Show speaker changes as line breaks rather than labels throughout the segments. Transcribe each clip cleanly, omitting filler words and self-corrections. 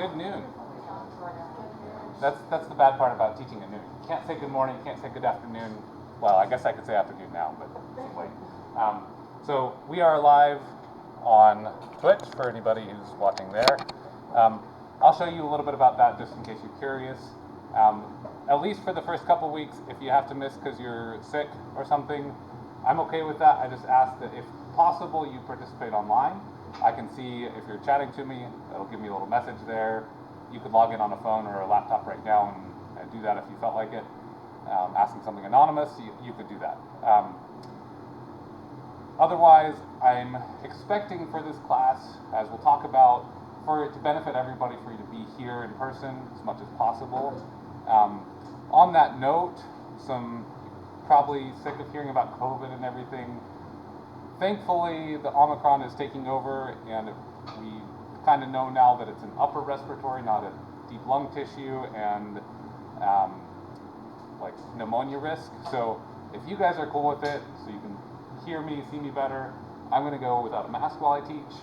good noon. That's the bad part about teaching at noon. You can't say good morning, you can't say good afternoon. Well, I guess I could say afternoon now, but it's late. So we are live on Twitch for anybody who's watching there. I'll show you a little bit about that just in case you're curious. At least for the first couple weeks, if you have to miss because you're sick or something, I'm okay with that. I just ask that if possible you participate online. I can see if you're chatting to me, it'll give me a little message there. You could log in on a phone or a laptop right now and do that if you felt like it. Asking something anonymous, you could do that. Otherwise, I'm expecting for this class, as we'll talk about, for it to benefit everybody, for you to be here in person as much as possible. On that note, some probably sick of hearing about COVID and everything. Thankfully, the Omicron is taking over, and we kind of know now that it's an upper respiratory, not a deep lung tissue, and like pneumonia risk. So if you guys are cool with it, so you can hear me, see me better, I'm going to go without a mask while I teach,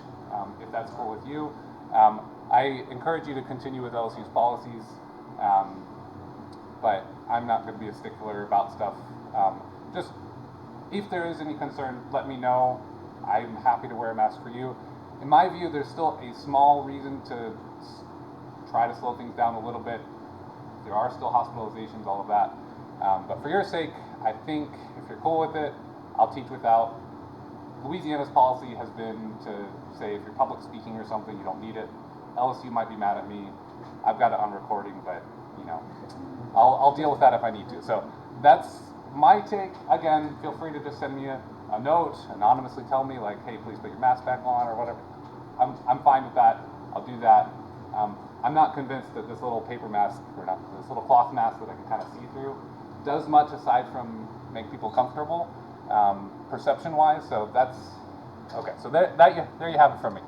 if that's cool with you. I encourage you to continue with LSU's policies, but I'm not going to be a stickler about stuff. Just if there is any concern, let me know. I'm happy to wear a mask for you. In my view, there's still a small reason to try to slow things down a little bit. There are still hospitalizations, all of that. But for your sake, I think if you're cool with it, I'll teach without. Louisiana's policy has been to say if you're public speaking or something, you don't need it. LSU might be mad at me. I've got it on recording, but you know, I'll deal with that if I need to. So that's my take. Again, feel free to just send me a note, anonymously tell me like, hey, please put your mask back on or whatever. I'm fine with that. I'll do that. I'm not convinced that this little paper mask, or not, this little cloth mask that I can kind of see through, does much aside from make people comfortable, perception-wise. So that's okay. So there you have it from me.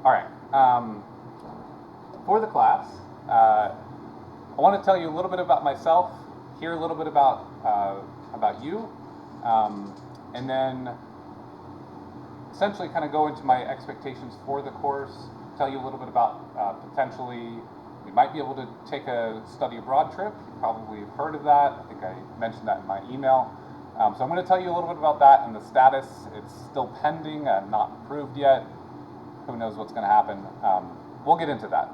All right. For the class, I want to tell you a little bit about myself, hear a little bit about you, and then essentially kind of go into my expectations for the course, tell you a little bit about potentially we might be able to take a study abroad trip. You probably have heard of that. I think I mentioned that in my email. So I'm going to tell you a little bit about that and the status. It's still pending and not approved yet. Who knows what's going to happen. We'll get into that.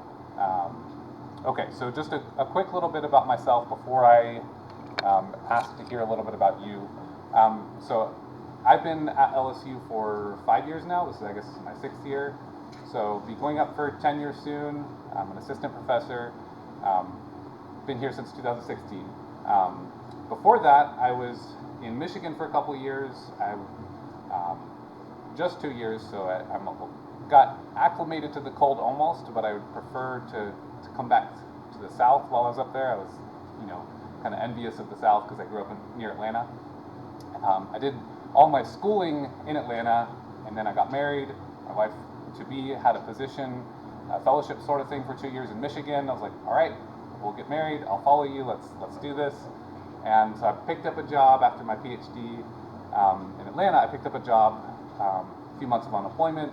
Okay, so just a quick little bit about myself before I ask to hear a little bit about you. So I've been at LSU for 5 years now. This is, I guess, my 6th year. So be going up for tenure soon. I'm an assistant professor. Been here since 2016. Before that, I was in Michigan for a couple of years. I just 2 years, so I got acclimated to the cold almost, but I would prefer to come back to the South while I was up there. I was, kind of envious of the South because I grew up near Atlanta. I did all my schooling in Atlanta, and then I got married. My wife-to-be had a position, a fellowship sort of thing for 2 years in Michigan. I was like, all right, we'll get married. I'll follow you. Let's do this. And so I picked up a job after my PhD in Atlanta. I picked up a job, a few months of unemployment,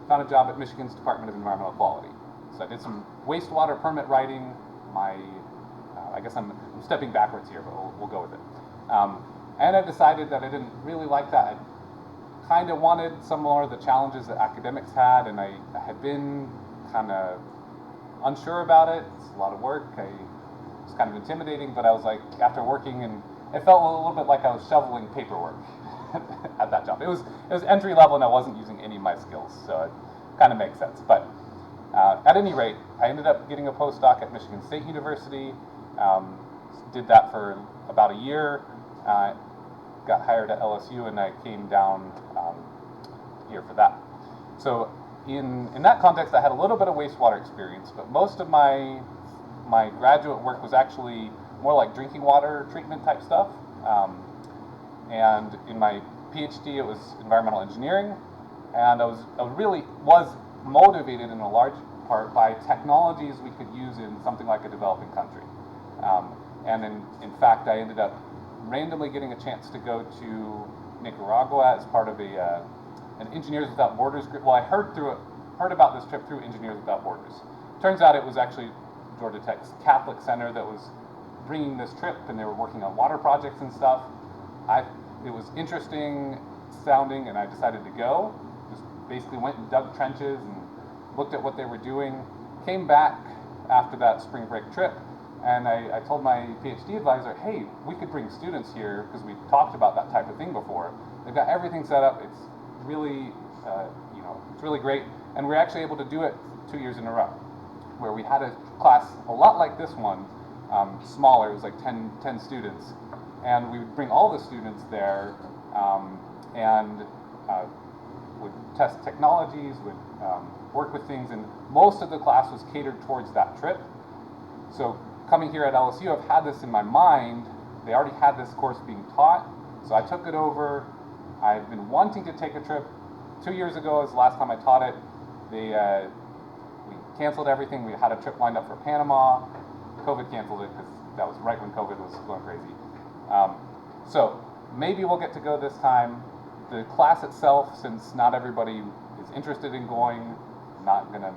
found a job at Michigan's Department of Environmental Quality. So I did some wastewater permit writing. I guess I'm stepping backwards here, but we'll go with it. And I decided that I didn't really like that. I kind of wanted some more of the challenges that academics had, and I had been kind of unsure about it. It's a lot of work. It was kind of intimidating, but I was like, after working, and it felt a little bit like I was shoveling paperwork at that job. It was entry level, and I wasn't using any of my skills, so it kind of makes sense. But at any rate, I ended up getting a postdoc at Michigan State University. Did that for about a year. Got hired at LSU, and I came down here for that. So in that context, I had a little bit of wastewater experience, but most of my graduate work was actually more like drinking water treatment type stuff. And in my PhD, it was environmental engineering, and I really was motivated in a large part by technologies we could use in something like a developing country. And in fact, I ended up randomly getting a chance to go to Nicaragua as part of an Engineers Without Borders group. Well, I heard through heard about this trip through Engineers Without Borders. Turns out it was actually Georgia Tech's Catholic Center that was bringing this trip, and they were working on water projects and stuff. It was interesting sounding, and I decided to go. Just basically went and dug trenches and looked at what they were doing. Came back after that spring break trip, and I told my PhD advisor, hey, we could bring students here because we talked about that type of thing before. They've got everything set up. It's really, it's really great. And we're actually able to do it 2 years in a row, where we had a class a lot like this one, smaller. It was like 10 students. And we would bring all the students there and would test technologies, would work with things, and most of the class was catered towards that trip. So coming here at LSU, I've had this in my mind. They already had this course being taught, so I took it over. I've been wanting to take a trip. 2 years ago is the last time I taught it. We canceled everything. We had a trip lined up for Panama. COVID canceled it because that was right when COVID was going crazy. So maybe we'll get to go this time. The class itself, since not everybody is interested in going, I'm not going to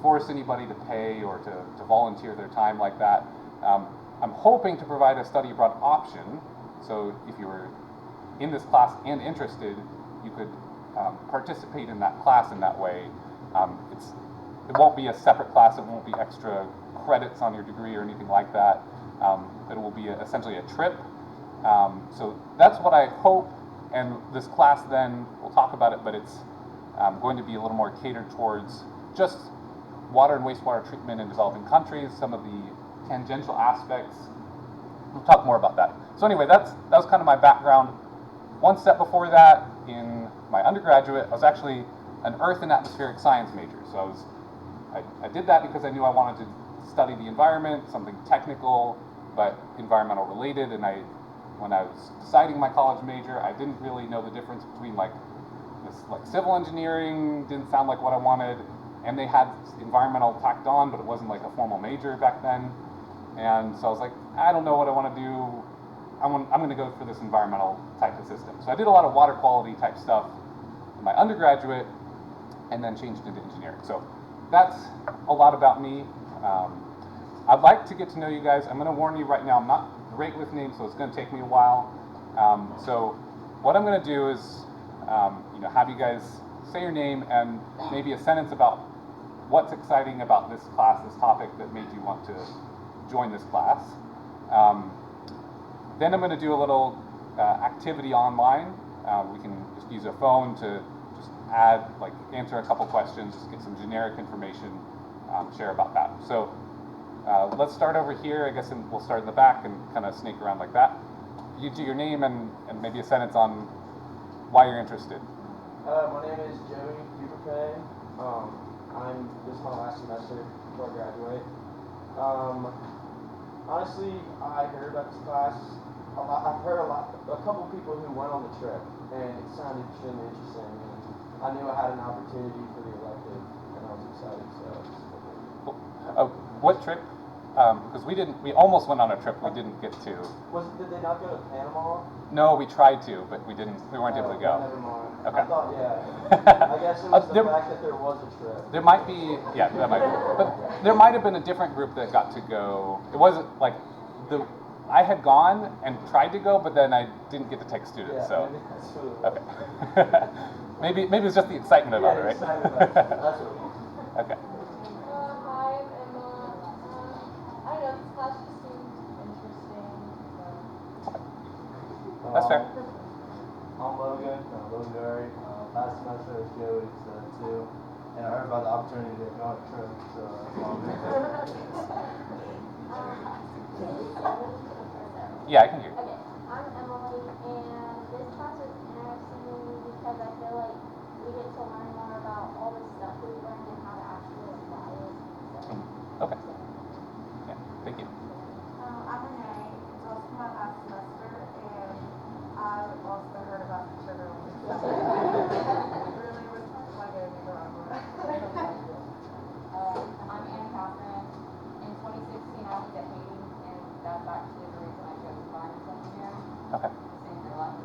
force anybody to pay or to volunteer their time like that. I'm hoping to provide a study abroad option. So if you were in this class and interested, you could participate in that class in that way. It won't be a separate class. It won't be extra credits on your degree or anything like that. It will be essentially a trip. So that's what I hope. And this class then, we'll talk about it, but it's going to be a little more catered towards just water and wastewater treatment in developing countries, some of the tangential aspects. We'll talk more about that. So anyway, that was kind of my background. One step before that, in my undergraduate, I was actually an Earth and Atmospheric Science major. So I did that because I knew I wanted to study the environment, something technical, but environmental related. And when I was deciding my college major, I didn't really know the difference between civil engineering didn't sound like what I wanted, and they had environmental tacked on, but it wasn't like a formal major back then. And so I was like, I don't know what I want to do. I'm going to go for this environmental type of system. So I did a lot of water quality type stuff in my undergraduate, and then changed into engineering. So that's a lot about me. I'd like to get to know you guys. I'm going to warn you right now, I'm not great with names, so it's going to take me a while. So what I'm going to do is have you guys say your name and maybe a sentence about what's exciting about this class, this topic that made you want to join this class. Then I'm going to do a little activity online. We can just use a phone to just answer a couple questions, just get some generic information, share about that. So let's start over here, I guess, and we'll start in the back and kind of snake around like that. You do your name and maybe a sentence on why you're interested.
My name is Joey Huberpay. I'm this is my last semester before I graduate. Honestly, I heard about this class a lot. I've heard a couple people who went on the trip, and it sounded extremely interesting. And I knew I had an opportunity for the elective, and I was excited. So.
What trip? Because we almost went on a trip we didn't get to.
Did they not go to Panama?
No, we tried to, but we weren't able to go.
Never mind.
Okay.
I thought, yeah. I guess it was the fact that there was a trip.
There might be, yeah, that might be. But there might have been a different group that got to go. It wasn't like I had gone and tried to go, but then I didn't get to take students.
Yeah,
so
maybe that's what it was.
okay. maybe it's just the excitement about it, right?
Excitement about it. That's what it was.
Okay.
Hi, I'm Emma. I don't know, this class just seemed interesting.
That's fair.
I'm Logan Gary. Last semester was Joey's too, and I heard about the opportunity to go on a trip, so
Yeah, I can hear you.
Okay, I'm Emily, and this class was interesting to me because I feel like we get to learn more about all the stuff we learned and how to actually apply it. So,
Okay. Yeah, thank you.
I'm Renee. It's also my last semester, and I also heard about the sugar one. It really was like a big rock.
I'm Anna Catherine. In 2016, I was at Haiti, and that's actually the reason I chose environmental engineering.
Okay.
Seems a lot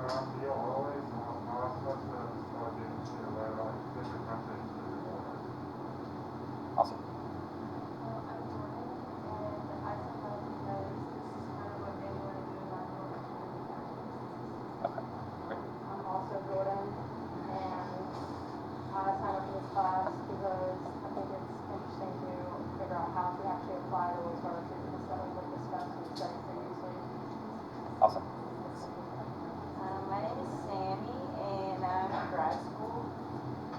You always are supposed to start getting to learn like different countries to do more.
Awesome.
Well, I'm Jordan, and I suppose because this is kind of what they want to do in our work.
Okay. Great.
I'm also Jordan, and I signed up for this class because I think it's interesting to figure out how to actually apply the wastewater treatment instead of what discussed and studied previously.
Awesome.
My name is Sammy, and I'm in grad school.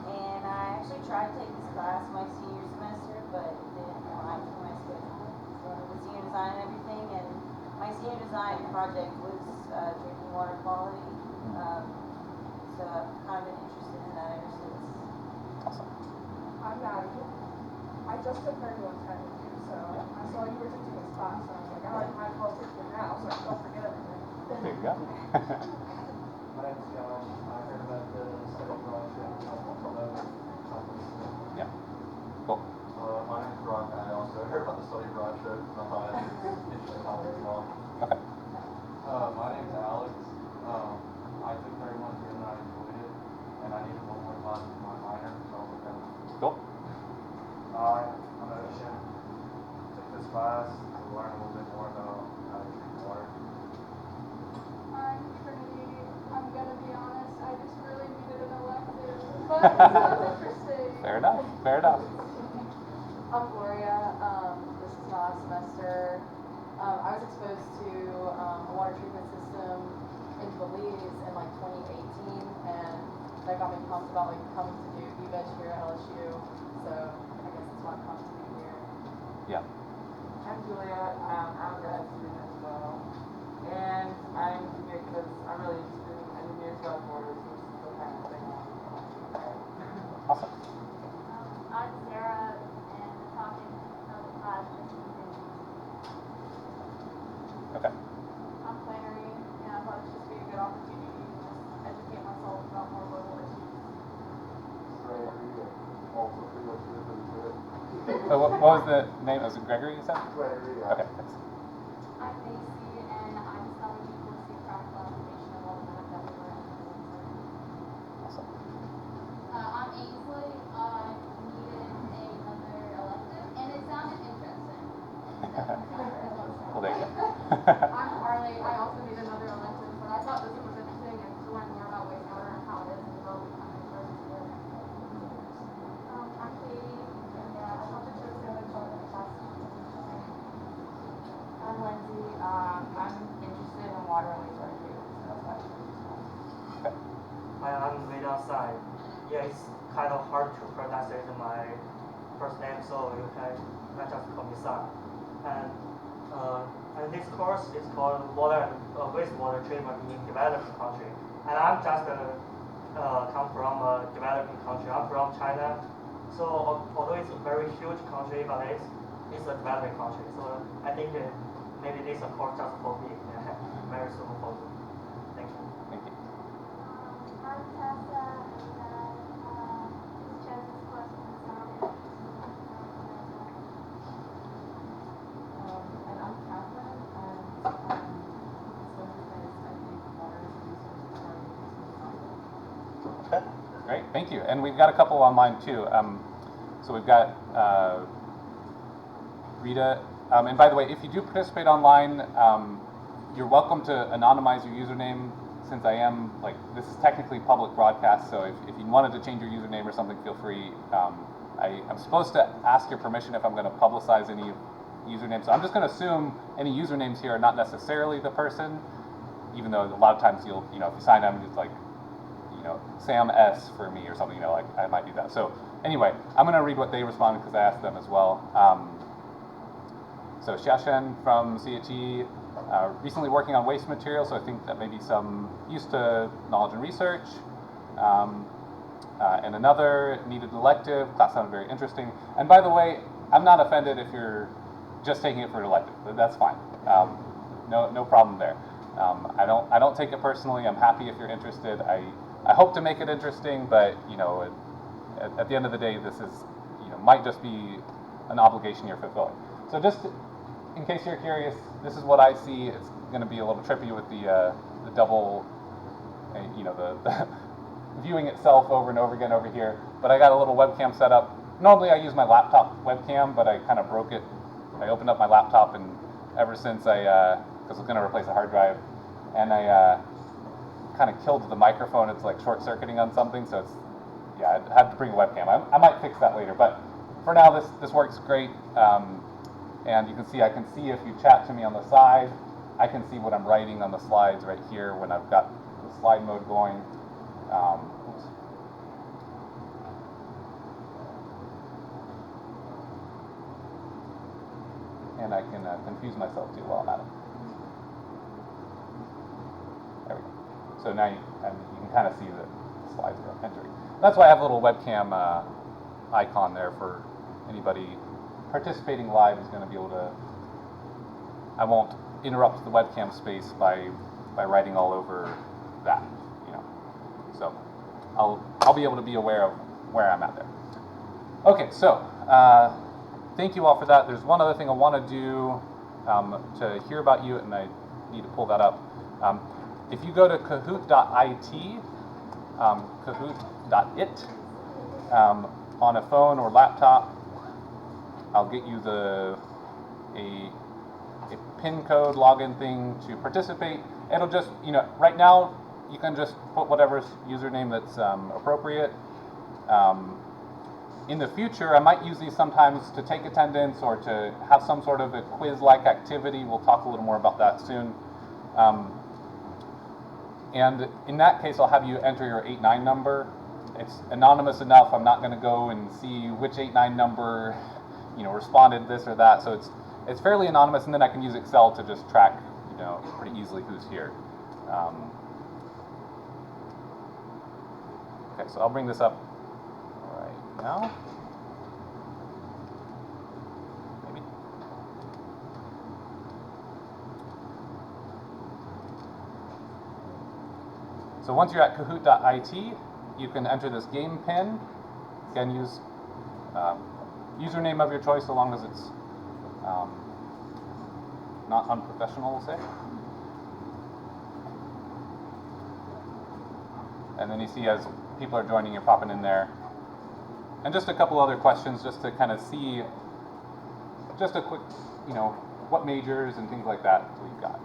And I actually tried to take this class my senior semester, but it didn't align with my schedule. So the senior design and everything, and my senior design project was drinking water quality. So I've kind of been interested in that ever since.
Awesome.
I'm Maddie. I just took 31 time with you, so I saw you were teaching this class, and I was like, I might as well take it now, so I don't forget everything.
There you go.
My name's Josh. I heard about the study abroad trip.
Yeah. Cool.
My name's Rock. I also heard about the study abroad trip. And I thought it was interesting topic as well.
Okay.
My name's Alex. I took 31 here and I enjoyed it. And I needed one more class for my minor, so I took that.
Cool.
I'm Ocean. Took this class to learn a little bit more about how to treat water.
I'm Trinity. I'm gonna be honest, I just really needed an elective, but it sounds interesting.
Fair enough. Fair enough.
I'm Gloria. This is my last semester. I was exposed to a water treatment system in Belize in like 2018, and that got me pumped about like coming to do EVEG here at LSU. So I guess that's why I'm pumped to be here.
Yeah.
I'm Julia. I'm a grad student as well. And I'm here because I'm really interested in engineers without borders, which is the kind of thing I'm
Awesome.
I'm Sarah, and the topic of the class is continues.
Okay.
I'm Flannery, and I thought it should be a good opportunity to just educate myself about more local issues.
Also pretty much into it.
So what was the name? Was it Gregory you said?
Gregory, yeah.
Okay. Thanks.
I'm Macy, and I'm studying equals practical application of all the math that we learned in the winter.
Awesome.
I'm Ainsley. I needed another elective, and it sounded interesting.
Well, there you go.
I'm Harley. I also need another elective, but I thought this one was interesting and to learn more about wastewater and how it is in developing countries versus here.
I'm Katie, and I thought the trip's gonna talk in the class.
I'm Lindsay. I'm interested in water and wastewater treatment, so that's why I chose this class.
Okay.
Hi, I'm Vida Sai. Yeah, it's kind of hard to pronounce my first name, so you can just call me Sai. And this course is called Water and Wastewater Treatment in Developing Country. And I'm just come from a developing country. I'm from China. So although it's a very huge country, but it's a developing country. So I think maybe this is a course just for me. Very suitable for me. Thank you.
Thank you.
I'm Tessa, and I just chose this course because it sounded
And I'm Catherine, and it's one because I think water is a resource for our
Okay. Great. Thank you. And we've got a couple online too. So we've got Rita. And by the way, if you do participate online, you're welcome to anonymize your username. Since I am, this is technically public broadcast, so if you wanted to change your username or something, feel free. I'm supposed to ask your permission if I'm going to publicize any usernames. So I'm just going to assume any usernames here are not necessarily the person, even though a lot of times if you sign them, it's like, Sam S for me or something, I might do that. So anyway, I'm going to read what they responded because I asked them as well. So Xiaoshen from CHE, recently working on waste material, so I think that may be some use to knowledge and research. And another needed an elective, class sounded very interesting. And by the way, I'm not offended if you're just taking it for an elective. That's fine. No problem there. I don't take it personally. I'm happy if you're interested. I hope to make it interesting, but at the end of the day, this is might just be an obligation you're fulfilling. So just in case you're curious, this is what I see. It's going to be a little trippy with the double you know, the viewing itself over and over again over here. But I got a little webcam set up. Normally I use my laptop webcam, but I kind of broke it. I opened up my laptop, and ever since because I was going to replace a hard drive, and I kind of killed the microphone. It's like short-circuiting on something, so it's, yeah, I had to bring a webcam. I might fix that later, but for now this works great. And you can see, I can see if you chat to me on the side, I can see what I'm writing on the slides right here when I've got the slide mode going. Oops. And I can confuse myself too while I'm at it. There we go. So now you can kind of see the slides are entering. That's why I have a little webcam icon there for anybody participating live is going to be able to. I won't interrupt the webcam space by writing all over that, you know. So I'll be able to be aware of where I'm at there. Okay, so thank you all for that. There's one other thing I want to do to hear about you, and I need to pull that up. If you go to kahoot.it, kahoot.it, on a phone or laptop, I'll get you a PIN code login thing to participate. It'll just, you know, right now you can just put whatever username that's appropriate. In the future, I might use these sometimes to take attendance or to have some sort of a quiz-like activity. We'll talk a little more about that soon. And in that case, I'll have you enter your 89 number. It's anonymous enough. I'm not going to go and see which 89 number, you know, responded this or that. So it's fairly anonymous, and then I can use Excel to just track, you know, pretty easily who's here. Okay, so I'll bring this up right now. Maybe. So once you're at kahoot.it, you can enter this game pin. Again, use username of your choice, so long as it's not unprofessional, we'll say. And then you see as people are joining, you're popping in there. And just a couple other questions just to kind of see, just a quick, you know, what majors and things like that we've got.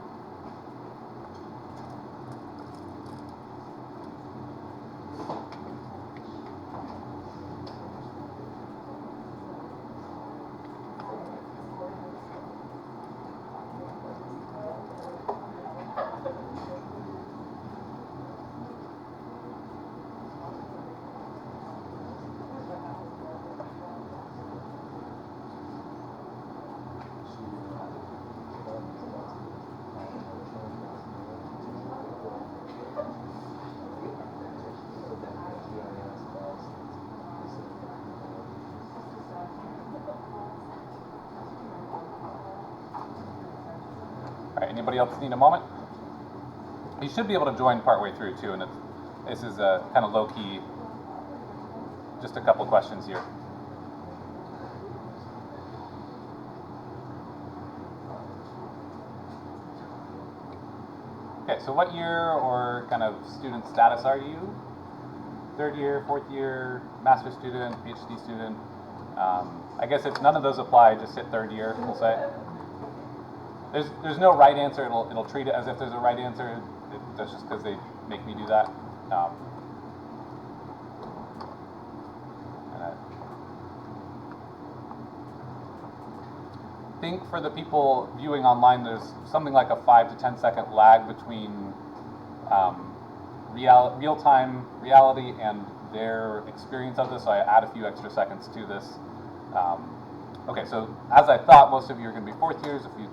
All right, anybody else need a moment? You should be able to join partway through too, and this is a kind of low-key, just a couple questions here. Okay, so what year or kind of student status are you? Third year, fourth year, master's student, PhD student? I guess if none of those apply, just hit third year, we'll say. There's no right answer. It'll treat it as if there's a right answer. That's just because they make me do that. And I think for the people viewing online, there's something like a 5 to 10 second lag between real-time reality and their experience of this, so I add a few extra seconds to this. Okay, so as I thought, most of you are going to be fourth years, a few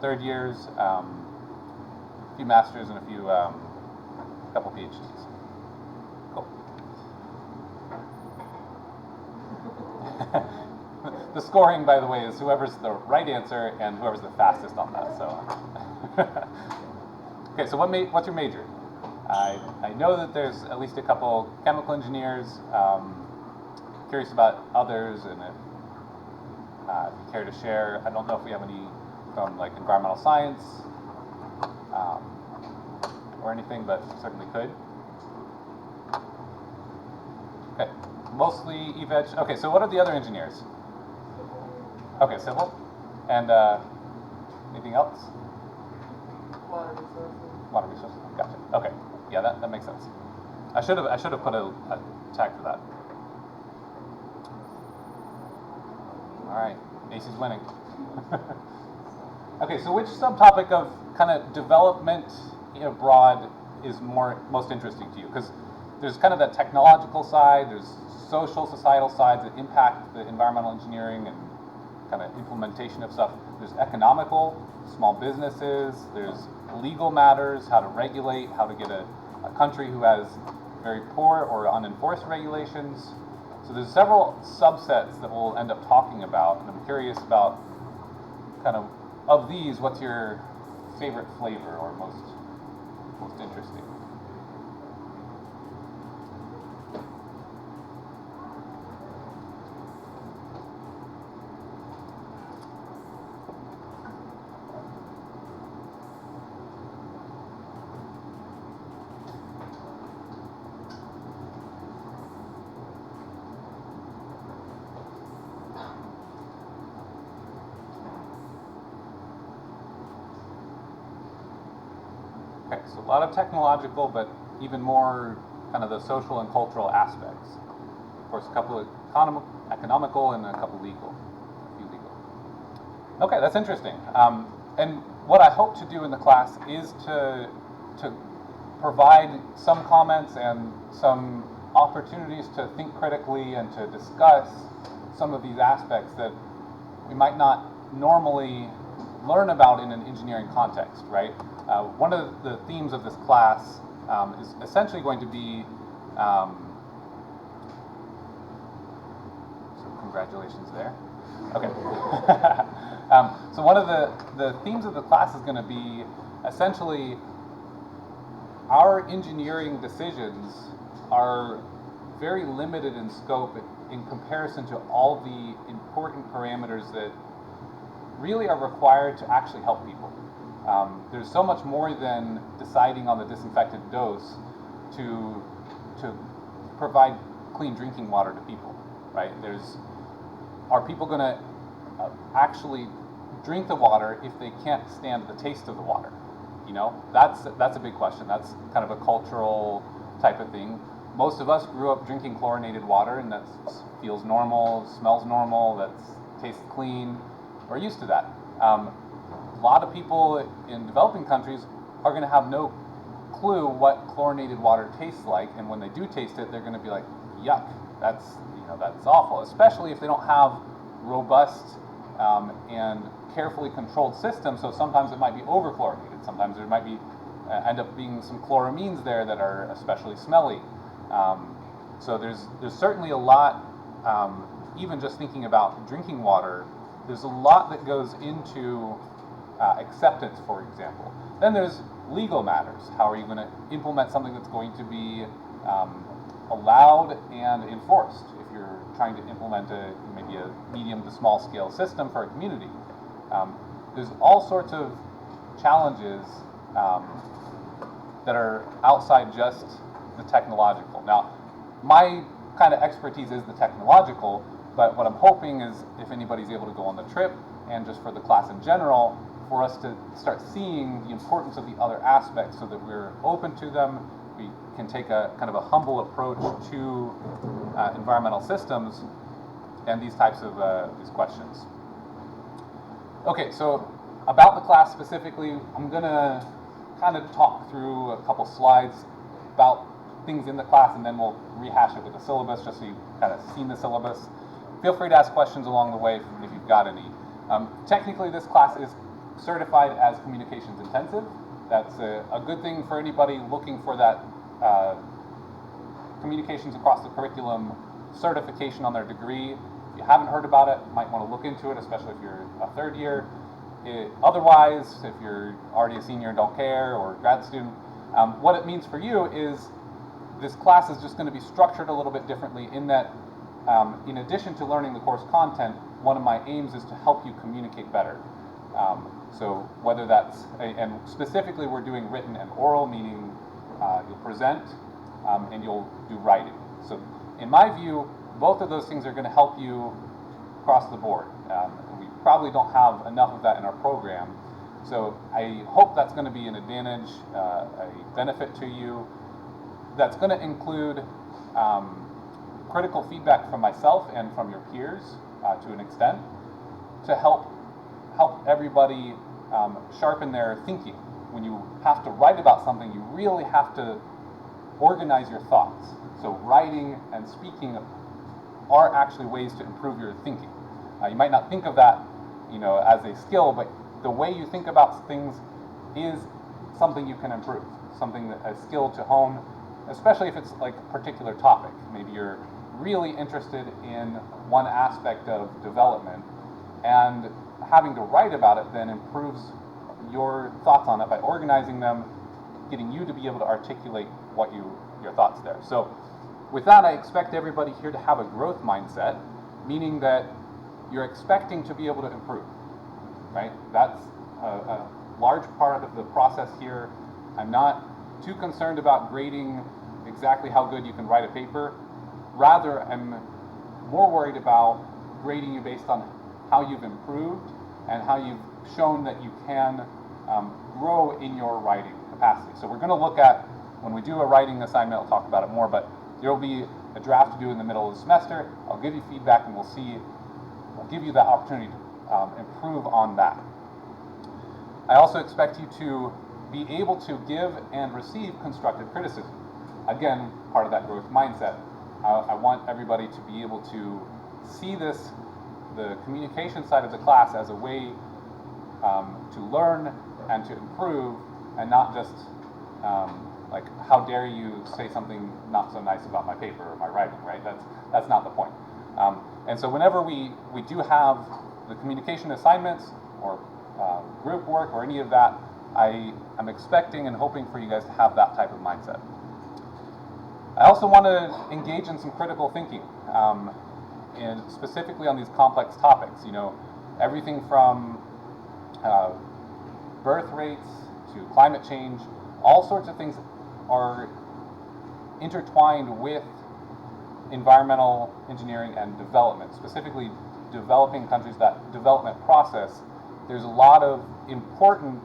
third years, a few masters, and a few, couple PhDs. Cool. The scoring, by the way, is whoever's the right answer and whoever's the fastest on that. So, okay. So what's your major? I know that there's at least a couple chemical engineers. Curious about others, and if you care to share. I don't know if we have any from like environmental science or anything, but certainly could. mostly EVEG. Okay, so what are the other engineers? Okay, civil. And anything else?
Water resources.
Water resources. Gotcha. Okay. Yeah, that makes sense. I should have put a tag for that. All right, Macy's winning. Okay, so which subtopic of kind of development abroad is most interesting to you? Because there's kind of that technological side, there's social, societal sides that impact the environmental engineering and kind of implementation of stuff. There's economical, small businesses, there's legal matters, how to regulate, how to get a country who has very poor or unenforced regulations. So there's several subsets that we'll end up talking about, and I'm curious about kind of these, what's your favorite flavor or most interesting? Okay, so a lot of technological, but even more kind of the social and cultural aspects. Of course, a couple of economical and a couple legal, a few legal. Okay, that's interesting. And what I hope to do in the class is to provide some comments and some opportunities to think critically and to discuss some of these aspects that we might not normally learn about in an engineering context, right? One of the themes of this class is essentially going to be, so congratulations there. Okay. So one of the themes of the class is going to be essentially our engineering decisions are very limited in scope in comparison to all the important parameters that really are required to actually help people. There's so much more than deciding on the disinfectant dose to provide clean drinking water to people, right? Are people going to actually drink the water if they can't stand the taste of the water? You know, that's a big question. That's kind of a cultural type of thing. Most of us grew up drinking chlorinated water, and that feels normal, smells normal, that tastes clean. We're used to that. A lot of people in developing countries are going to have no clue what chlorinated water tastes like, and when they do taste it, they're going to be like, yuck, that's awful, especially if they don't have robust and carefully controlled systems. So sometimes it might be over-chlorinated, sometimes there might be end up being some chloramines there that are especially smelly. So there's certainly a lot, even just thinking about drinking water, there's a lot that goes into acceptance, for example. Then there's legal matters. How are you going to implement something that's going to be allowed and enforced if you're trying to implement maybe a medium to small scale system for a community? There's all sorts of challenges that are outside just the technological. Now, my kind of expertise is the technological, but what I'm hoping is if anybody's able to go on the trip and just for the class in general, for us to start seeing the importance of the other aspects so that we're open to them, we can take a kind of a humble approach to environmental systems and these types of these questions. Okay, so about the class specifically, I'm going to kind of talk through a couple slides about things in the class, and then we'll rehash it with the syllabus just so you've kind of seen the syllabus. Feel free to ask questions along the way if you've got any. Technically, this class is certified as communications intensive. That's a good thing for anybody looking for that communications across the curriculum certification on their degree. If you haven't heard about it, you might want to look into it, especially if you're a third year. Otherwise, if you're already a senior and don't care, or grad student, what it means for you is this class is just going to be structured a little bit differently in that in addition to learning the course content, one of my aims is to help you communicate better. So whether that's, and specifically we're doing written and oral, meaning you'll present and you'll do writing. So in my view, both of those things are going to help you across the board. We probably don't have enough of that in our program, so I hope that's going to be an advantage, a benefit to you. That's going to include critical feedback from myself and from your peers to an extent, to help everybody sharpen their thinking. When you have to write about something, you really have to organize your thoughts. So writing and speaking are actually ways to improve your thinking. You might not think of that, as a skill, but the way you think about things is something you can improve, a skill to hone, especially if it's like a particular topic. Maybe you're really interested in one aspect of development, and having to write about it then improves your thoughts on it by organizing them, getting you to be able to articulate your thoughts there. So with that, I expect everybody here to have a growth mindset, meaning that you're expecting to be able to improve, right? That's a large part of the process here. I'm not too concerned about grading exactly how good you can write a paper. Rather, I'm more worried about grading you based on how you've improved and how you've shown that you can grow in your writing capacity. So we're going to look at, when we do a writing assignment, I'll talk about it more, but there will be a draft to do in the middle of the semester. I'll give you feedback and we'll give you that opportunity to improve on that. I also expect you to be able to give and receive constructive criticism. Again, part of that growth mindset. I want everybody to be able to see the communication side of the class, as a way to learn and to improve, and not just like, how dare you say something not so nice about my paper or my writing, right? That's not the point. And so whenever we do have the communication assignments or group work or any of that, I'm expecting and hoping for you guys to have that type of mindset. I also want to engage in some critical thinking, and specifically on these complex topics. Everything from birth rates to climate change, all sorts of things are intertwined with environmental engineering and development, specifically developing countries. That development process, there's a lot of important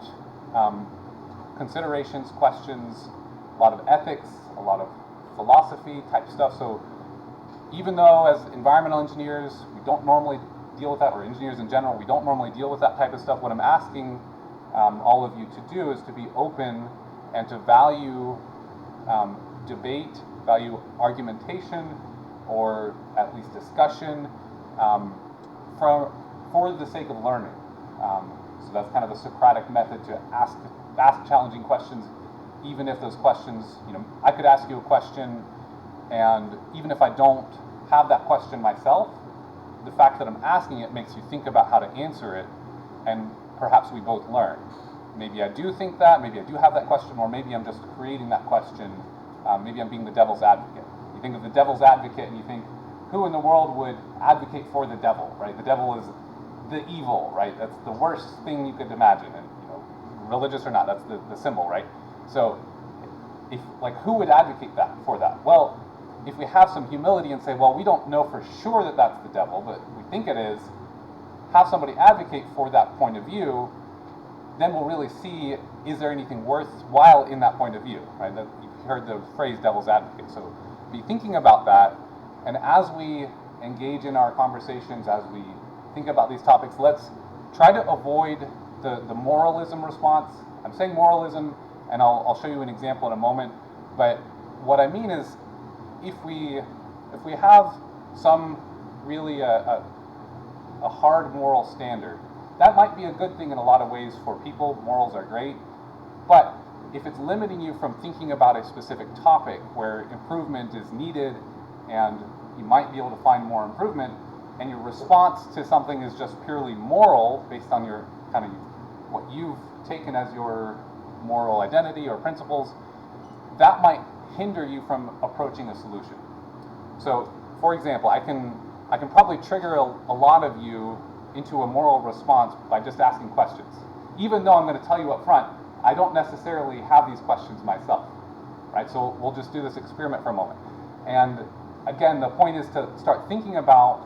considerations, questions, a lot of ethics, a lot of philosophy type stuff. So even though as environmental engineers we don't normally deal with that, or engineers in general, we don't normally deal with that type of stuff, what I'm asking all of you to do is to be open and to value debate, value argumentation, or at least discussion for the sake of learning. So that's kind of the Socratic method, to ask challenging questions, even if those questions, I could ask you a question, and even if I don't have that question myself, the fact that I'm asking it makes you think about how to answer it, and perhaps we both learn. Maybe I do think that, maybe I do have that question, or maybe I'm just creating that question. Maybe I'm being the devil's advocate. You think of the devil's advocate and you think, who in the world would advocate for the devil, right? The devil is the evil, right? That's the worst thing you could imagine, and religious or not, that's the symbol, right? So, who would advocate for that? Well, if we have some humility and say, well, we don't know for sure that that's the devil, but we think it is, have somebody advocate for that point of view, then we'll really see, is there anything worthwhile in that point of view, right? You've heard the phrase devil's advocate, so be thinking about that, and as we engage in our conversations, as we think about these topics, let's try to avoid the moralism response. I'm saying moralism, and I'll show you an example in a moment, but what I mean is, if we have some really a hard moral standard, that might be a good thing in a lot of ways for people. Morals are great, but if it's limiting you from thinking about a specific topic where improvement is needed, and you might be able to find more improvement, and your response to something is just purely moral, based on your what you've taken as your moral identity or principles, that might hinder you from approaching a solution. So, for example, I can probably trigger a lot of you into a moral response by just asking questions. Even though I'm going to tell you up front, I don't necessarily have these questions myself, right? So we'll just do this experiment for a moment. And again, the point is to start thinking about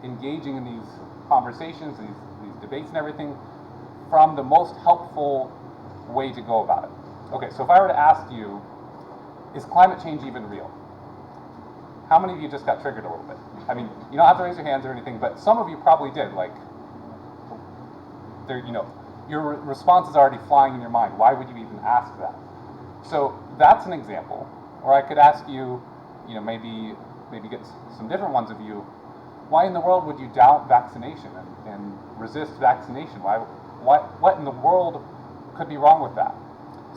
engaging in these conversations, these debates and everything, from the most helpful way to go about it. Okay, so if I were to ask you, is climate change even real? How many of you just got triggered a little bit? I mean, you don't have to raise your hands or anything, but some of you probably did. Like, there, your response is already flying in your mind. Why would you even ask that? So that's an example. Or I could ask you, maybe get some different ones of you. Why in the world would you doubt vaccination and resist vaccination? What in the world could be wrong with that?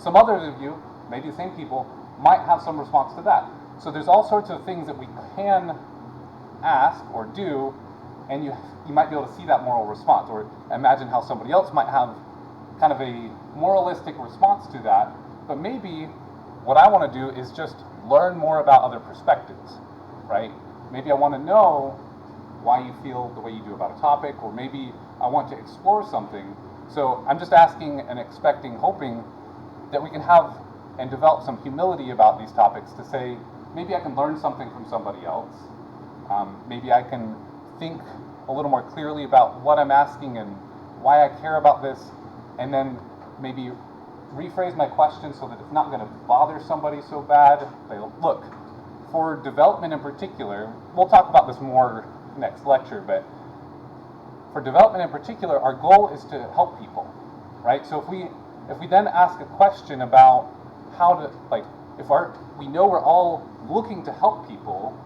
Some others of you, maybe the same people, might have some response to that. So there's all sorts of things that we can ask or do, and you might be able to see that moral response, or imagine how somebody else might have kind of a moralistic response to that. But maybe what I want to do is just learn more about other perspectives, right? Maybe I want to know why you feel the way you do about a topic, or maybe I want to explore something. So I'm just asking and expecting, hoping that we can have and develop some humility about these topics to say, maybe I can learn something from somebody else. Maybe I can think a little more clearly about what I'm asking and why I care about this, and then maybe rephrase my question so that it's not going to bother somebody so bad. Look, for development in particular, we'll talk about this more next lecture, but for development in particular, our goal is to help people, right? So if we then ask a question about how to, we know we're all looking to help people,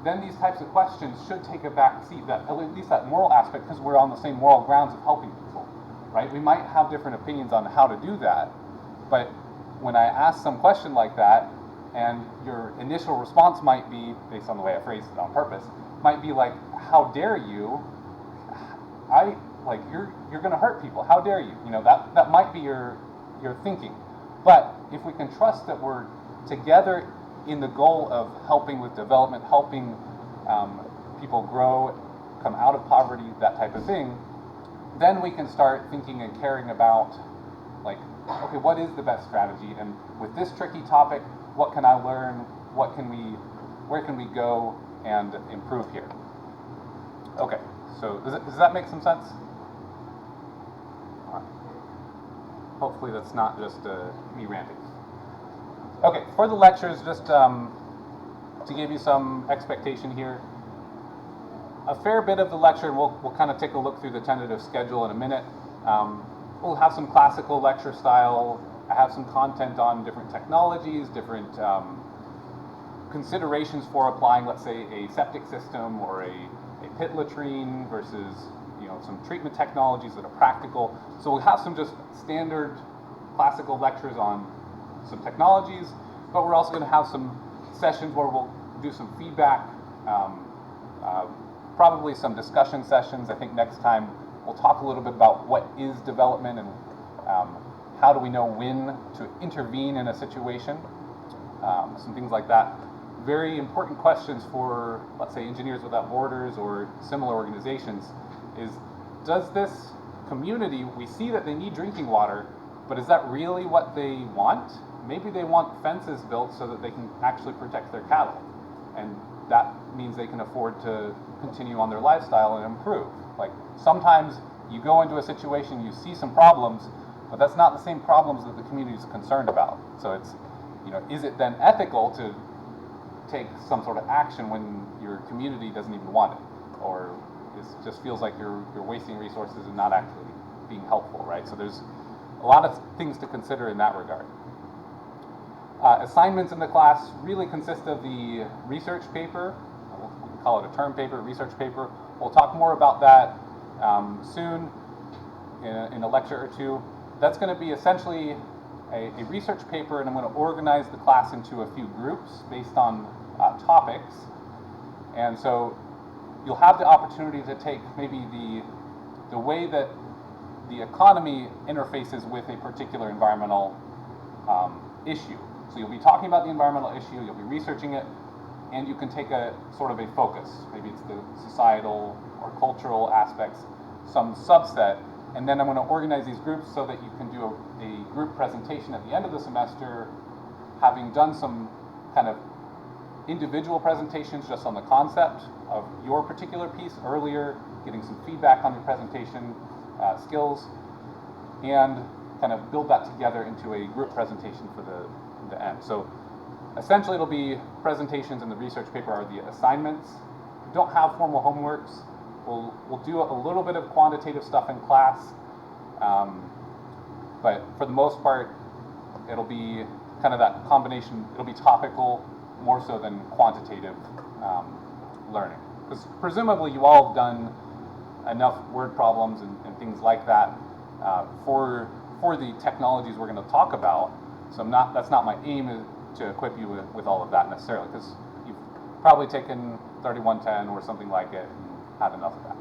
then these types of questions should take a back seat, at least that moral aspect, because we're on the same moral grounds of helping people, right? We might have different opinions on how to do that, but when I ask some question like that, and your initial response might be, based on the way I phrased it on purpose, might be like, how dare you? You're going to hurt people. How dare you? That might be your thinking. But if we can trust that we're together in the goal of helping with development, helping people grow, come out of poverty, that type of thing, then we can start thinking and caring about, okay, what is the best strategy? And with this tricky topic, what can I learn? Where can we go and improve here? Okay, so does that make some sense? All right. Hopefully that's not just me ranting. Okay, for the lectures, just to give you some expectation here, a fair bit of the lecture, and we'll kind of take a look through the tentative schedule in a minute. We'll have some classical lecture style. I have some content on different technologies, different considerations for applying, let's say, a septic system or a pit latrine versus some treatment technologies that are practical. So we'll have some just standard classical lectures on some technologies, but we're also going to have some sessions where we'll do some feedback, probably some discussion sessions. I think next time we'll talk a little bit about what is development and how do we know when to intervene in a situation, some things like that. Very important questions for, let's say, Engineers Without Borders or similar organizations is, does this community, we see that they need drinking water, but is that really what they want? Maybe they want fences built so that they can actually protect their cattle, and that means they can afford to continue on their lifestyle and improve. Like, sometimes you go into a situation, you see some problems, but that's not the same problems that the community is concerned about. So it's, is it then ethical to take some sort of action when your community doesn't even want it, or it just feels like you're wasting resources and not actually being helpful, right? So there's a lot of things to consider in that regard. Assignments in the class really consist of the research paper. We'll call it a term paper, research paper. We'll talk more about that soon in a lecture or two. That's going to be essentially a research paper, and I'm going to organize the class into a few groups based on topics. And so you'll have the opportunity to take maybe the way that the economy interfaces with a particular environmental issue. So you'll be talking about the environmental issue, you'll be researching it, and you can take a sort of a focus. Maybe it's the societal or cultural aspects, some subset, and then I'm going to organize these groups so that you can do a group presentation at the end of the semester, having done some kind of individual presentations just on the concept of your particular piece earlier, getting some feedback on your presentation skills, and kind of build that together into a group presentation for the end. So essentially it'll be presentations and the research paper are the assignments. We don't have formal homeworks. We'll do a little bit of quantitative stuff in class, but for the most part, it'll be kind of that combination. It'll be topical more so than quantitative learning. Because presumably you all have done enough word problems and things like that for the technologies we're going to talk about. So that's not my aim to equip you with all of that necessarily, because you've probably taken 3110 or something like it and had enough of that.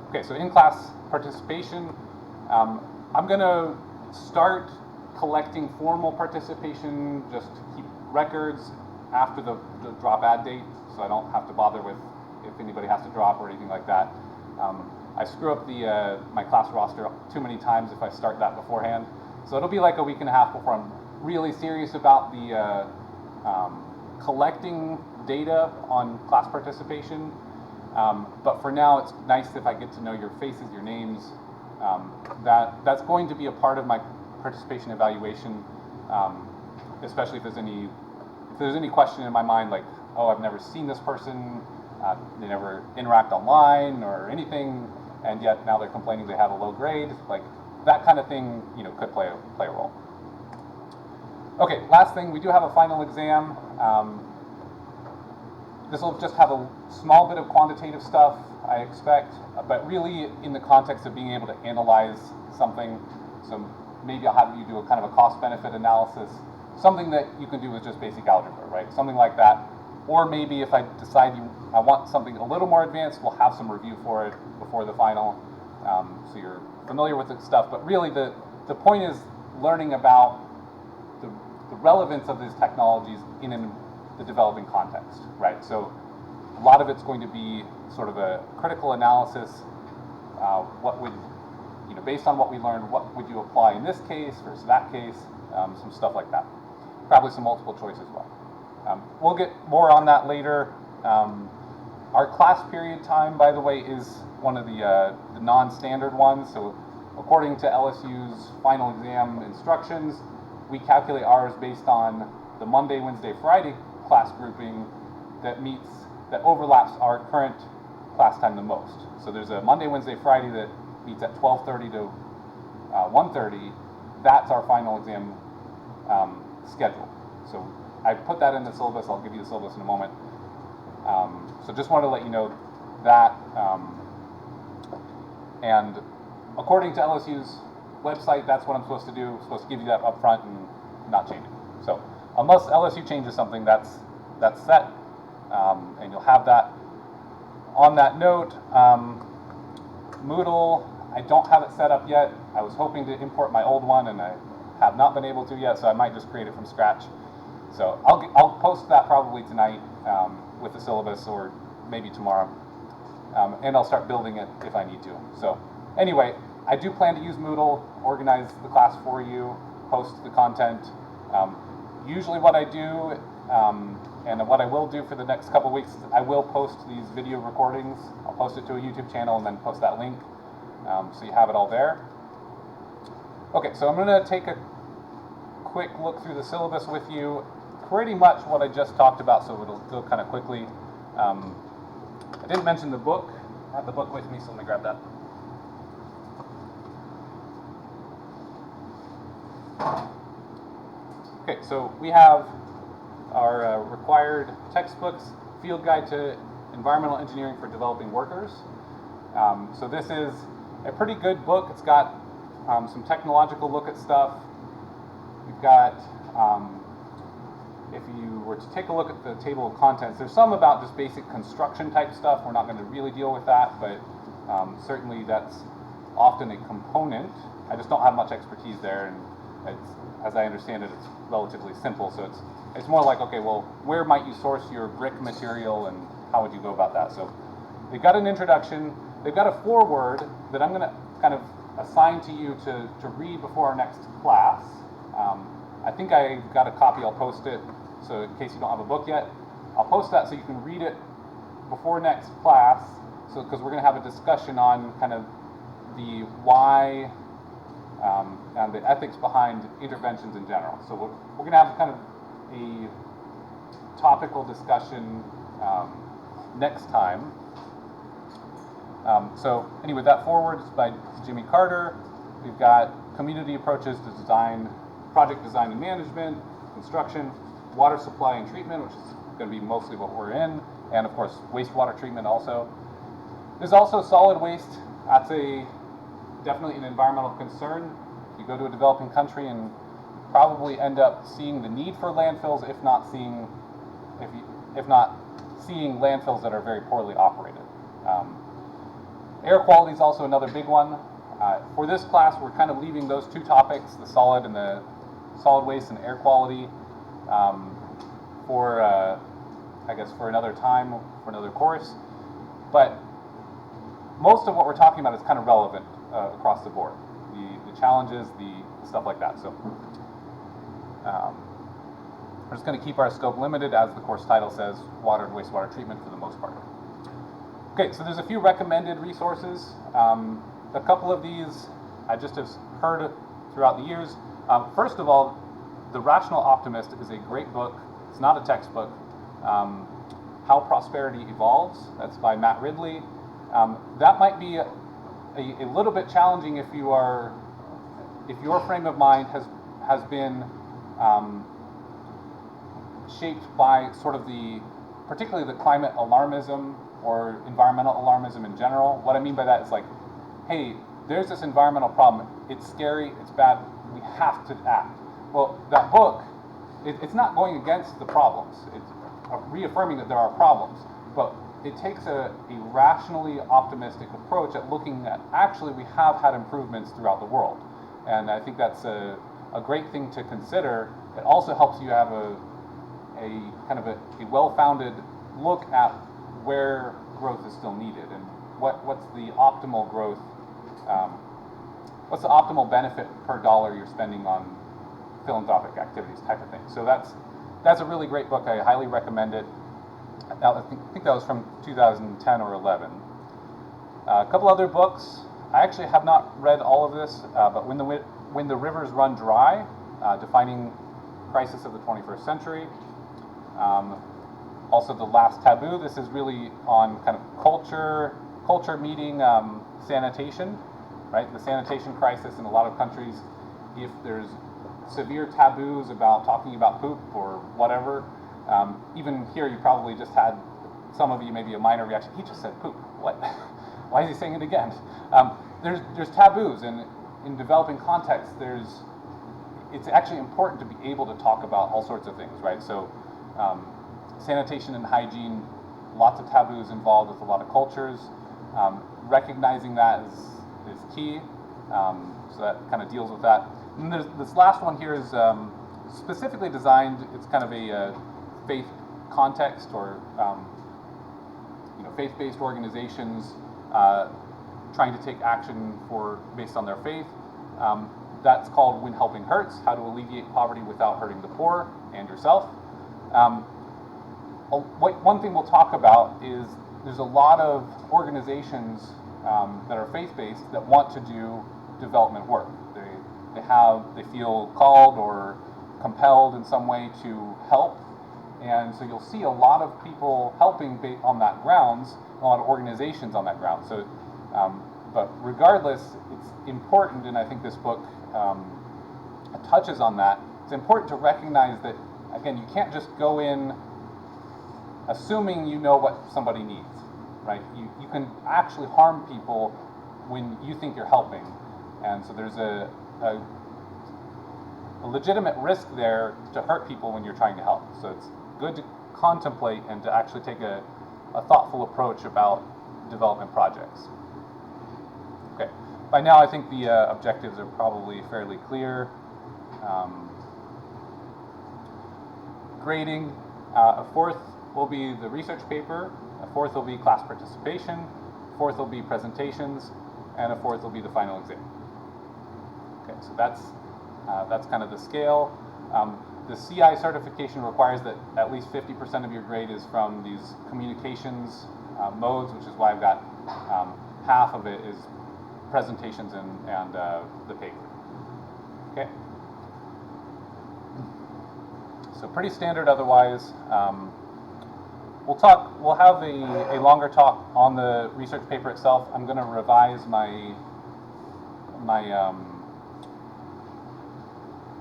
Okay, so in-class participation, I'm going to start collecting formal participation just to keep records after the drop add date, so I don't have to bother with if anybody has to drop or anything like that. I screw up my class roster too many times if I start that beforehand. So it'll be like a week and a half before I'm really serious about the collecting data on class participation. But for now, it's nice if I get to know your faces, your names. That's going to be a part of my participation evaluation, especially if there's any question in my mind, like, oh, I've never seen this person, they never interact online or anything, and yet now they're complaining they have a low grade. Like that kind of thing, could play a role. Okay, last thing, we do have a final exam. This will just have a small bit of quantitative stuff, I expect, but really in the context of being able to analyze something. So maybe I'll have you do a kind of a cost-benefit analysis, something that you can do with just basic algebra, right? Something like that. Or maybe if I decide I want something a little more advanced, we'll have some review for it before the final, so you're familiar with the stuff. But really the point is learning about the relevance of these technologies in the developing context, right? So a lot of it's going to be sort of a critical analysis. What would, based on what we learned, what would you apply in this case versus that case? Some stuff like that. Probably some multiple choice as well. We'll get more on that later. Our class period time, by the way, is one of the non-standard ones. So according to LSU's final exam instructions, we calculate ours based on the Monday, Wednesday, Friday class grouping that overlaps our current class time the most. So there's a Monday, Wednesday, Friday that meets at 12:30 to 1:30. That's our final exam schedule. So I put that in the syllabus. I'll give you the syllabus in a moment. So just wanted to let you know that. And according to LSU's website, that's what I'm supposed to do. I'm supposed to give you that up front and not change it. So unless LSU changes something, that's set. And you'll have that. On that note, Moodle, I don't have it set up yet. I was hoping to import my old one, and I have not been able to yet, so I might just create it from scratch. So I'll post that probably tonight with the syllabus, or maybe tomorrow, and I'll start building it if I need to. So anyway, I do plan to use Moodle, organize the class for you, post the content. Usually what I do, and what I will do for the next couple weeks, I will post these video recordings. I'll post it to a YouTube channel and then post that link, so you have it all there. Okay, so I'm going to take a quick look through the syllabus with you. Pretty much what I just talked about, so it'll go kind of quickly. I didn't mention the book. I have the book with me, so let me grab that. Okay, so we have our required textbooks, Field Guide to Environmental Engineering for Developing Workers. So this is a pretty good book. It's got some technological look at stuff. We've got, if you were to take a look at the table of contents, there's some about just basic construction type stuff. We're not going to really deal with that, but certainly that's often a component. I just don't have much expertise there, and as I understand it, it's relatively simple. So it's more like, okay, well, where might you source your brick material, and how would you go about that? So they've got an introduction. They've got a foreword that I'm going to kind of assign to you to read before our next class. I think I got a copy. I'll post it. So in case you don't have a book yet, I'll post that so you can read it before next class. So because we're going to have a discussion on kind of the why and the ethics behind interventions in general. So we're going to have kind of a topical discussion next time. So anyway, that forward is by Jimmy Carter. We've got community approaches to design, project design and management, construction, water supply and treatment, which is going to be mostly what we're in, and of course wastewater treatment also. There's also solid waste. That's definitely an environmental concern. You go to a developing country and probably end up seeing the need for landfills, if not seeing landfills that are very poorly operated. Air quality is also another big one. For this class, we're kind of leaving those two topics, the solid waste and air quality, for I guess for another time, for another course. But most of what we're talking about is kind of relevant across the board. The challenges, the stuff like that. So we're just going to keep our scope limited, as the course title says, water and wastewater treatment for the most part. Okay, so there's a few recommended resources. A couple of these I just have heard throughout the years. First of all, The Rational Optimist is a great book. It's not a textbook. How Prosperity Evolves. That's by Matt Ridley. That might be a little bit challenging if your frame of mind has been shaped by sort of particularly the climate alarmism or environmental alarmism in general. What I mean by that is like, hey, there's this environmental problem. It's scary. It's bad. We have to act. Well, that book, it's not going against the problems. It's reaffirming that there are problems, but it takes a rationally optimistic approach at looking at actually we have had improvements throughout the world, and I think that's a great thing to consider. It also helps you have a kind of a well-founded look at where growth is still needed and what's the optimal growth, what's the optimal benefit per dollar you're spending on philanthropic activities type of thing. So that's a really great book. I highly recommend it. Now, I think that was from 2010 or 11. A couple other books. I actually have not read all of this, but When the Rivers Run Dry, Defining Crisis of the 21st Century. Also, The Last Taboo. This is really on kind of culture meeting sanitation, right? The sanitation crisis in a lot of countries. If there's severe taboos about talking about poop or whatever, even here you probably just had, some of you maybe a minor reaction. He just said poop. What? Why is he saying it again? There's taboos, and in developing contexts, it's actually important to be able to talk about all sorts of things, right? So sanitation and hygiene, lots of taboos involved with a lot of cultures. Recognizing that is key. So that kind of deals with that. And there's this last one here is specifically designed. It's kind of a faith context, or faith-based organizations trying to take action based on their faith. That's called When Helping Hurts: How to Alleviate Poverty Without Hurting the Poor and Yourself. One thing we'll talk about is there's a lot of organizations that are faith-based that want to do development work. They feel called or compelled in some way to help, and so you'll see a lot of people helping on that grounds, a lot of organizations on that ground. So, but regardless, it's important, and I think this book touches on that. It's important to recognize that, again, you can't just go in assuming you know what somebody needs, right? You can actually harm people when you think you're helping, and so there's a legitimate risk there to hurt people when you're trying to help. So it's good to contemplate and to actually take a thoughtful approach about development projects. Okay, by now I think the objectives are probably fairly clear. Grading, a fourth will be the research paper, a fourth will be class participation, a fourth will be presentations, and a fourth will be the final exam. Okay, so that's kind of the scale. the CI certification requires that at least 50% of your grade is from these communications modes, which is why I've got half of it is presentations and the paper. Okay. So pretty standard otherwise. We'll have a longer talk on the research paper itself. I'm going to revise my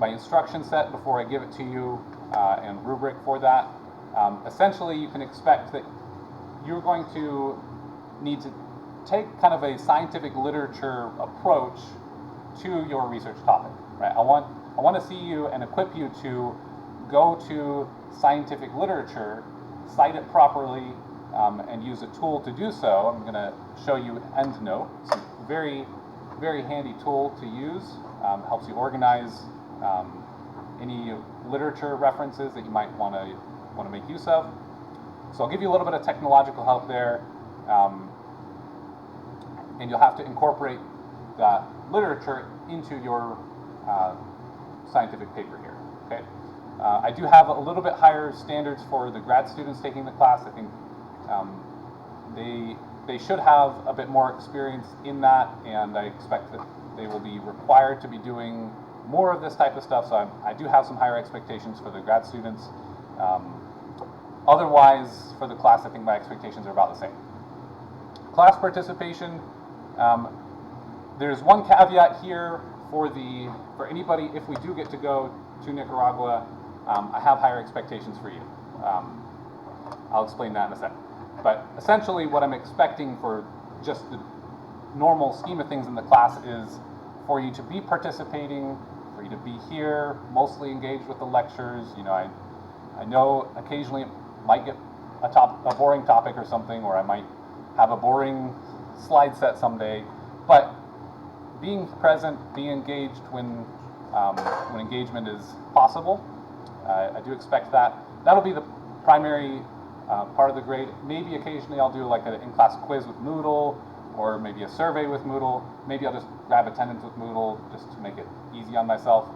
instruction set before I give it to you and rubric for that. Essentially, you can expect that you're going to need to take kind of a scientific literature approach to your research topic, right? I want to see you and equip you to go to scientific literature, cite it properly, and use a tool to do so. I'm going to show you EndNote. It's a very, very handy tool to use. Helps you organize any literature references that you might want to make use of. So I'll give you a little bit of technological help there, and you'll have to incorporate that literature into your scientific paper here. Okay. I do have a little bit higher standards for the grad students taking the class. I think they should have a bit more experience in that, and I expect that they will be required to be doing more of this type of stuff, so I do have some higher expectations for the grad students. Otherwise, for the class, I think my expectations are about the same. Class participation, there's one caveat here for anybody, if we do get to go to Nicaragua, I have higher expectations for you. I'll explain that in a second. But essentially what I'm expecting for just the normal scheme of things in the class is for you to be participating, for you to be here, mostly engaged with the lectures. You know, I know occasionally it might get a boring topic or something, or I might have a boring slide set someday, but being present, being engaged when engagement is possible, I do expect that. That'll be the primary part of the grade. Maybe occasionally I'll do like an in-class quiz with Moodle, or maybe a survey with Moodle. Maybe I'll just grab attendance with Moodle just to make it easy on myself.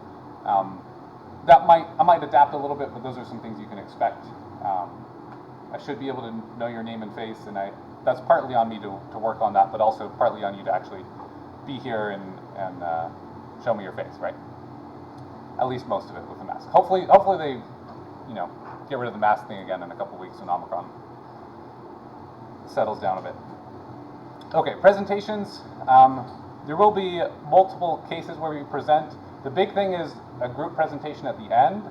I might adapt a little bit, but those are some things you can expect. I should be able to know your name and face, and that's partly on me to work on that, but also partly on you to actually be here and show me your face, right? At least most of it with the mask. Hopefully they, get rid of the mask thing again in a couple weeks when Omicron settles down a bit. Okay, presentations. There will be multiple cases where we present. The big thing is a group presentation at the end,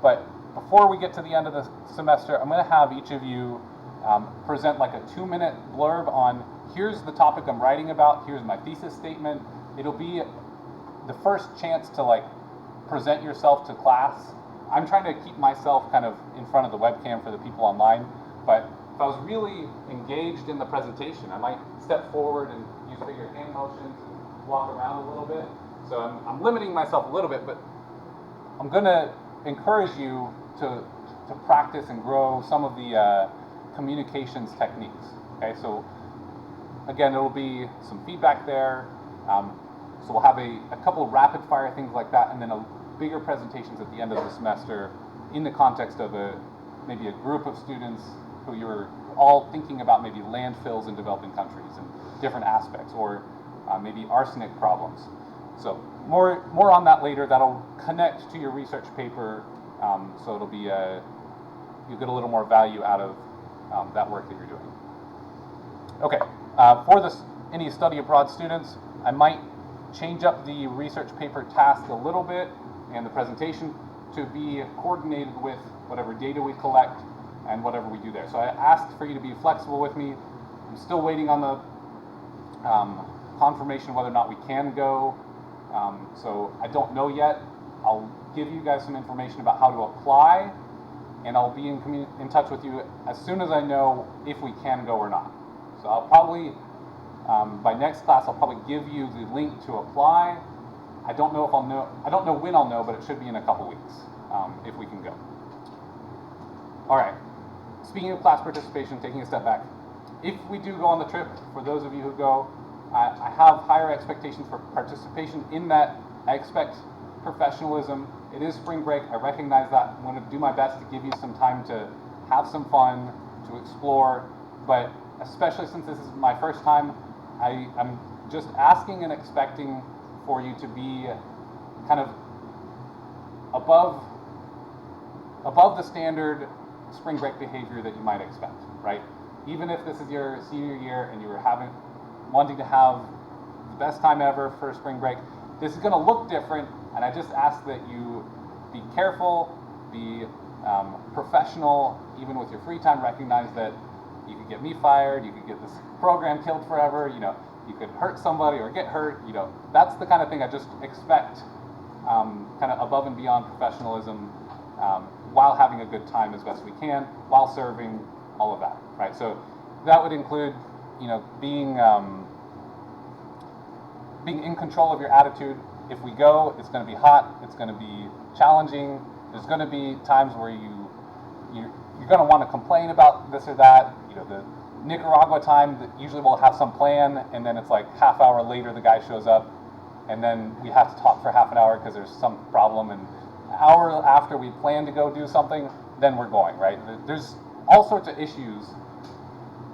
but before we get to the end of the semester, I'm going to have each of you present like a 2-minute blurb on, here's the topic I'm writing about, here's my thesis statement. It'll be the first chance to present yourself to class. I'm trying to keep myself kind of in front of the webcam for the people online, but if I was really engaged in the presentation, I might step forward and use bigger hand motions and walk around a little bit. So I'm limiting myself a little bit, but I'm going to encourage you to practice and grow some of the communications techniques. Okay, so again, it'll be some feedback there. So we'll have a couple rapid fire things like that, and then bigger presentations at the end of the semester in the context of maybe a group of students who you're all thinking about maybe landfills in developing countries and different aspects, or maybe arsenic problems. So more on that later. That'll connect to your research paper, so it'll be you get a little more value out of that work that you're doing. Okay, for any study abroad students, I might change up the research paper task a little bit and the presentation to be coordinated with whatever data we collect and whatever we do there. So I asked for you to be flexible with me. I'm still waiting on the confirmation whether or not we can go. So I don't know yet. I'll give you guys some information about how to apply, and I'll be in touch with you as soon as I know if we can go or not. So I'll probably, by next class, I'll probably give you the link to apply. I don't know when I'll know, but it should be in a couple weeks, if we can go. All right, speaking of class participation, taking a step back, if we do go on the trip, for those of you who go, I have higher expectations for participation in that. I expect professionalism, It is spring break. I recognize that. I'm going to do my best to give you some time to have some fun, to explore, but especially since this is my first time, I'm just asking and expecting for you to be kind of above the standard spring break behavior that you might expect, right? Even if this is your senior year and you were wanting to have the best time ever for spring break, this is going to look different, and I just ask that you be careful, be professional, even with your free time. Recognize that you could get me fired, you could get this program killed forever, you could hurt somebody or get hurt, that's the kind of thing I just expect, kind of above and beyond professionalism, while having a good time as best we can, while serving, all of that, right? So that would include, being in control of your attitude. If we go, it's going to be hot, it's going to be challenging, there's going to be times where you're going to want to complain about this or that. The Nicaragua time, that usually we'll have some plan, and then it's like half hour later the guy shows up, and then we have to talk for half an hour because there's some problem, and an hour after we plan to go do something, then we're going, right? There's all sorts of issues.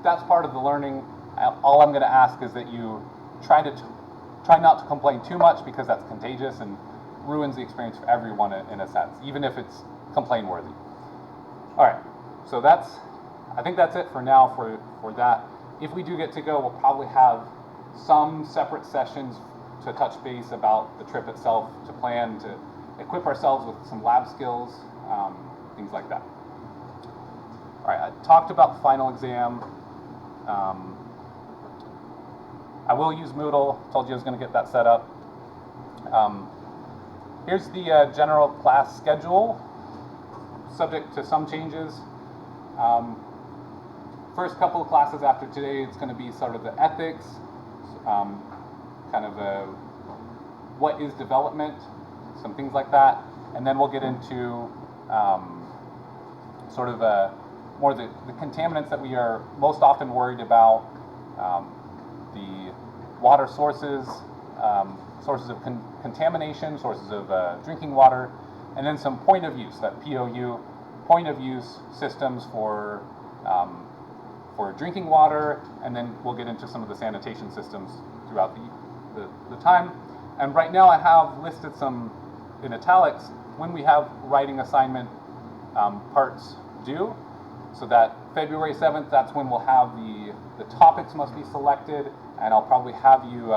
That's part of the learning. All I'm going to ask is that you try not to complain too much, because that's contagious and ruins the experience for everyone in a sense, even if it's complain worthy. All right, so I think that's it for now for that. If we do get to go, we'll probably have some separate sessions to touch base about the trip itself, to plan, to equip ourselves with some lab skills, things like that. All right, I talked about the final exam. I will use Moodle. Told you I was going to get that set up. Here's the general class schedule, subject to some changes. First couple of classes after today, it's going to be sort of the ethics, kind of what is development, some things like that, and then we'll get into sort of more the contaminants that we are most often worried about, the water sources, sources of contamination, sources of drinking water, and then some point of use, that POU, point of use systems for drinking water, and then we'll get into some of the sanitation systems throughout the time. And right now I have listed some in italics when we have writing assignment parts due, so that February 7th, that's when we'll have the topics must be selected, and I'll probably have you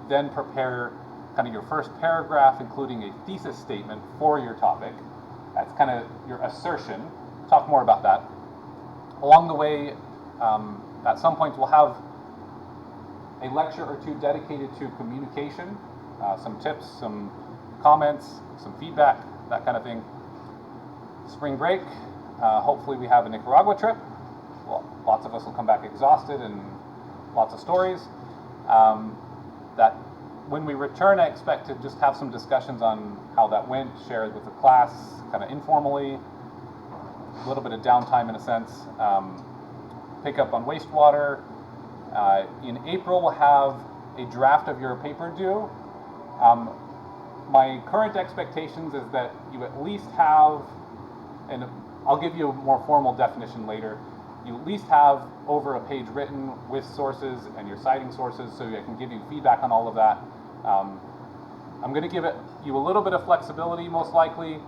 then prepare kind of your first paragraph, including a thesis statement for your topic. That's kind of your assertion. Talk more about that. Along the way, at some point, we'll have a lecture or two dedicated to communication, some tips, some comments, some feedback, that kind of thing. Spring break, hopefully we have a Nicaragua trip. Well, lots of us will come back exhausted and lots of stories. That when we return, I expect to just have some discussions on how that went, share it with the class, kind of informally, a little bit of downtime in a sense, pick up on wastewater. In April, we'll have a draft of your paper due. My current expectations is that you at least have, and I'll give you a more formal definition later, you at least have over a page written with sources and your citing sources, so I can give you feedback on all of that. I'm going to give you a little bit of flexibility, most likely,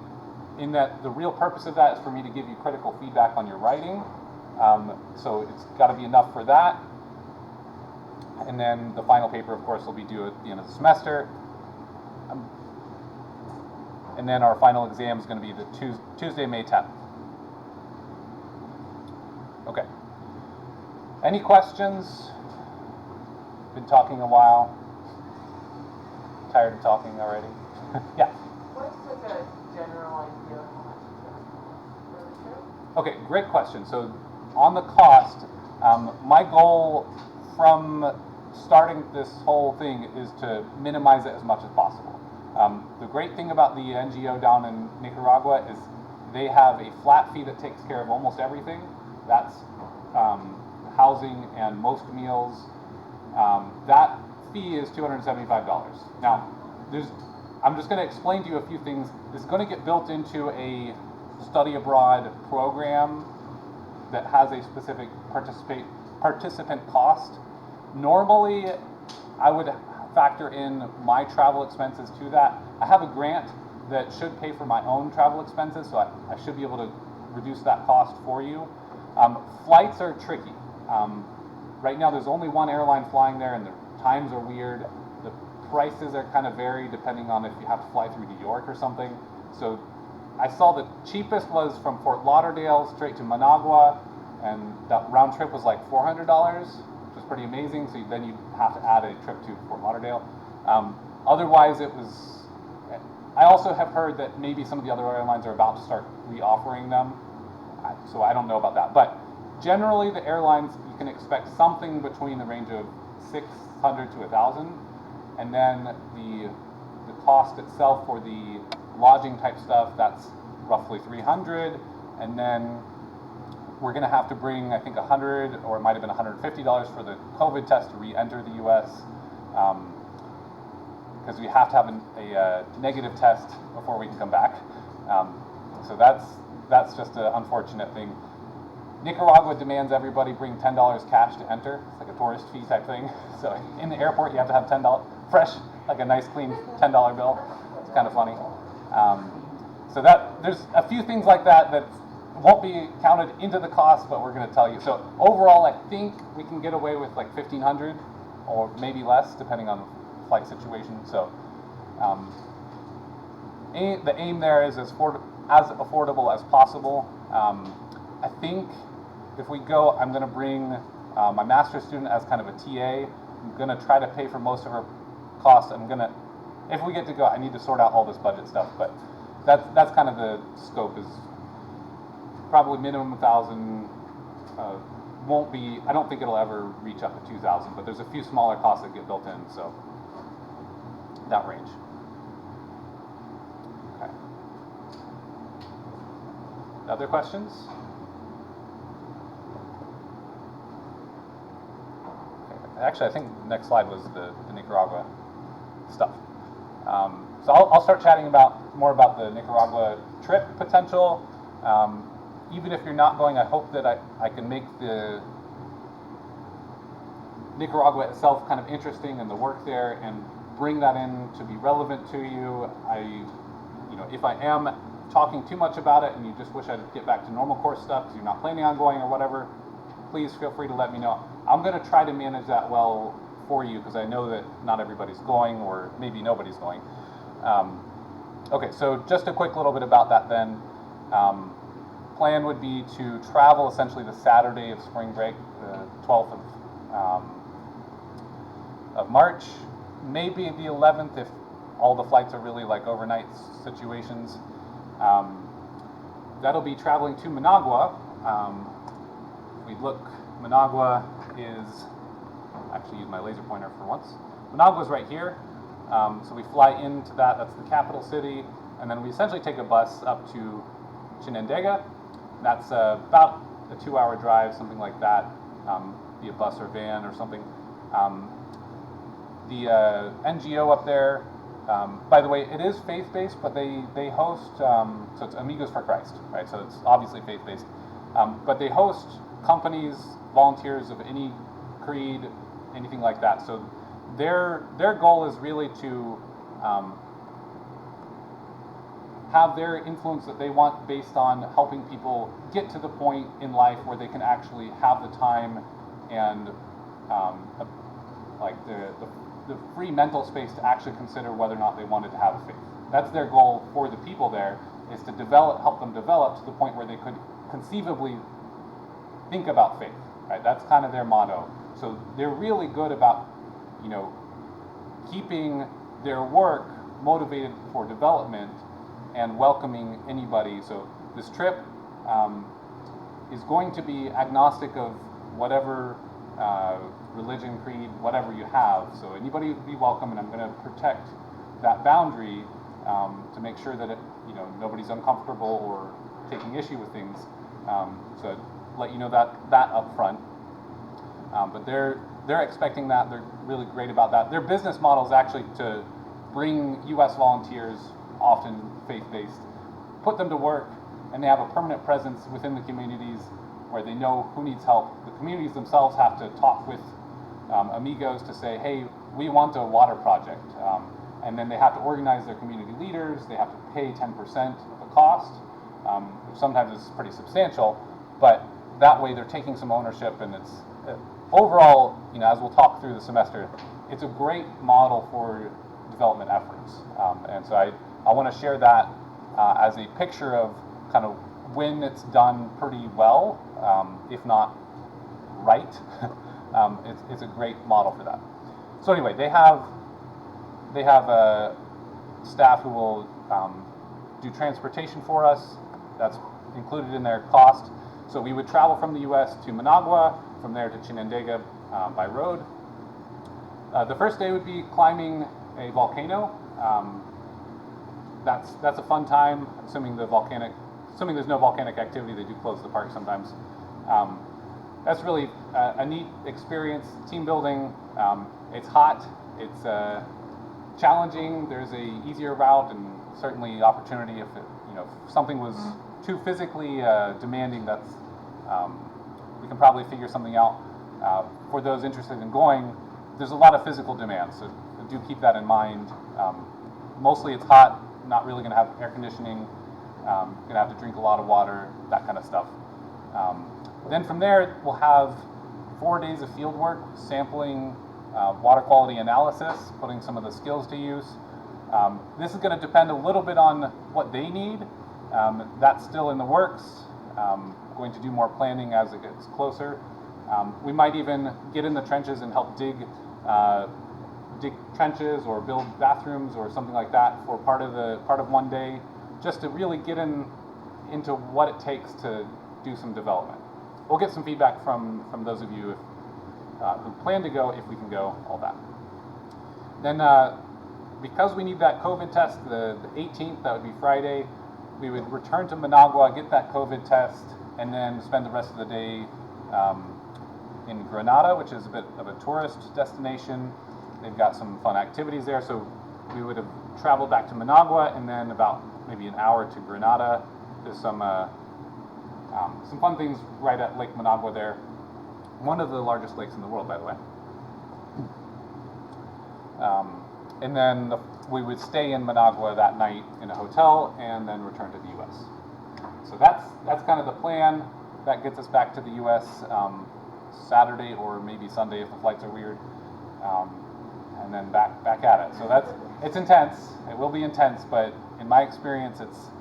in that the real purpose of that is for me to give you critical feedback on your writing. So it's got to be enough for that. And then the final paper, of course, will be due at the end of the semester. And then our final exam is going to be the Tuesday, May 10th. Okay. Any questions? Been talking a while. Tired of talking already? Yeah.
What's like a general idea of how much it's going to cost for the trip?
Okay, great question. So on the cost, my goal from starting this whole thing is to minimize it as much as possible. The great thing about the NGO down in Nicaragua is they have a flat fee that takes care of almost everything. That's housing and most meals. That fee is $275. Now, I'm just going to explain to you a few things. This is going to get built into a study abroad program that has a specific participant cost. Normally, I would factor in my travel expenses to that. I have a grant that should pay for my own travel expenses, so I should be able to reduce that cost for you. Flights are tricky. Right now, there's only one airline flying there, and the times are weird. The prices are kind of varied depending on if you have to fly through New York or something. So I saw the cheapest was from Fort Lauderdale straight to Managua, and that round trip was like $400, which was pretty amazing. So then you'd have to add a trip to Fort Lauderdale. Otherwise, it was. I also have heard that maybe some of the other airlines are about to start re-offering them, so I don't know about that. But generally, the airlines, you can expect something between the range of $600 to $1,000, and then the cost itself for the lodging type stuff, that's roughly $300, and then we're going to have to bring, I think, $100 or it might have been $150 for the COVID test to re-enter the U.S. Because we have to have a negative test before we can come back. So that's just an unfortunate thing. Nicaragua demands everybody bring $10 cash to enter. It's like a tourist fee type thing. So in the airport, you have to have $10 fresh, like a nice clean $10 bill. It's kind of funny. So there's a few things like that that won't be counted into the cost, but we're going to tell you. So overall, I think we can get away with like $1,500 or maybe less, depending on flight situation. So the aim there is as affordable as possible. I think if we go, I'm going to bring my master's student as kind of a TA. I'm going to try to pay for most of her costs. If we get to go, I need to sort out all this budget stuff, but that's kind of the scope. Is probably minimum 1,000. Won't be. I don't think it'll ever reach up to 2,000, but there's a few smaller costs that get built in, so that range. Okay. Other questions? Okay. Actually, I think the next slide was the Nicaragua stuff. So I'll start chatting more about the Nicaragua trip potential. Even if you're not going, I hope that I can make the Nicaragua itself kind of interesting and the work there, and bring that in to be relevant to you. If I am talking too much about it and you just wish I'd get back to normal course stuff because you're not planning on going or whatever, please feel free to let me know. I'm going to try to manage that well for you because I know that not everybody's going, or maybe nobody's going. Okay, so just a quick little bit about that then. Plan would be to travel essentially the Saturday of spring break, the 12th of March, maybe the 11th if all the flights are really like overnight situations. That'll be traveling to Managua. If we look, Managua is, actually use my laser pointer for once. Managua's right here. So we fly into that's the capital city, and then we essentially take a bus up to Chinandega. That's about a 2-hour drive, something like that, be a bus or van or something. The NGO up there, by the way, it is faith-based, but they host, so it's Amigos for Christ, right? So it's obviously faith-based, but they host companies, volunteers of any creed, anything like that. So their goal is really to have their influence that they want based on helping people get to the point in life where they can actually have the time and like the free mental space to actually consider whether or not they wanted to have a faith. That's their goal for the people there, is to help them develop to the point where they could conceivably think about faith, right? That's kind of their motto. So they're really good about, keeping their work motivated for development and welcoming anybody. So this trip is going to be agnostic of whatever religion, creed, whatever you have. So anybody would be welcome, and I'm going to protect that boundary to make sure that nobody's uncomfortable or taking issue with things. So I'd let you know that up front. But they're expecting that. They're really great about that. Their business model is actually to bring U.S. volunteers, often faith-based, put them to work, and they have a permanent presence within the communities where they know who needs help. The communities themselves have to talk with amigos to say, hey, we want a water project. And then they have to organize their community leaders. They have to pay 10% of the cost, which sometimes is pretty substantial, but that way they're taking some ownership, and it's overall, as we'll talk through the semester, it's a great model for development efforts. And so I want to share that as a picture of kind of when it's done pretty well, if not right. It's a great model for that. So anyway, they have staff who will do transportation for us. That's included in their cost. So we would travel from the U.S. to Managua, from there to Chinandega by road. The first day would be climbing a volcano. That's a fun time, assuming there's no volcanic activity. They do close the park sometimes. That's really a neat experience, team building. It's hot, it's challenging. There's a easier route, and certainly opportunity if something was too physically demanding. That's we can probably figure something out. For those interested in going, there's a lot of physical demand, so do keep that in mind. Mostly it's hot, not really going to have air conditioning, going to have to drink a lot of water, that kind of stuff. Then from there, we'll have 4 days of field work, sampling, water quality analysis, putting some of the skills to use. This is going to depend a little bit on what they need. That's still in the works. Going to do more planning as it gets closer. We might even get in the trenches and help dig trenches or build bathrooms or something like that for part of 1 day, just to really get into what it takes to do some development. We'll get some feedback from those of you who plan to go, if we can go, all that. Then because we need that COVID test, the 18th, that would be Friday, we would return to Managua, get that COVID test, and then spend the rest of the day in Granada, which is a bit of a tourist destination. They've got some fun activities there, so we would have traveled back to Managua and then about maybe an hour to Granada. There's some fun things right at Lake Managua there. One of the largest lakes in the world, by the way. And then we would stay in Managua that night in a hotel and then return to the U.S. So that's kind of the plan. That gets us back to the U.S. Saturday or maybe Sunday if the flights are weird, and then back at it. So it's intense. It will be intense, but in my experience, it's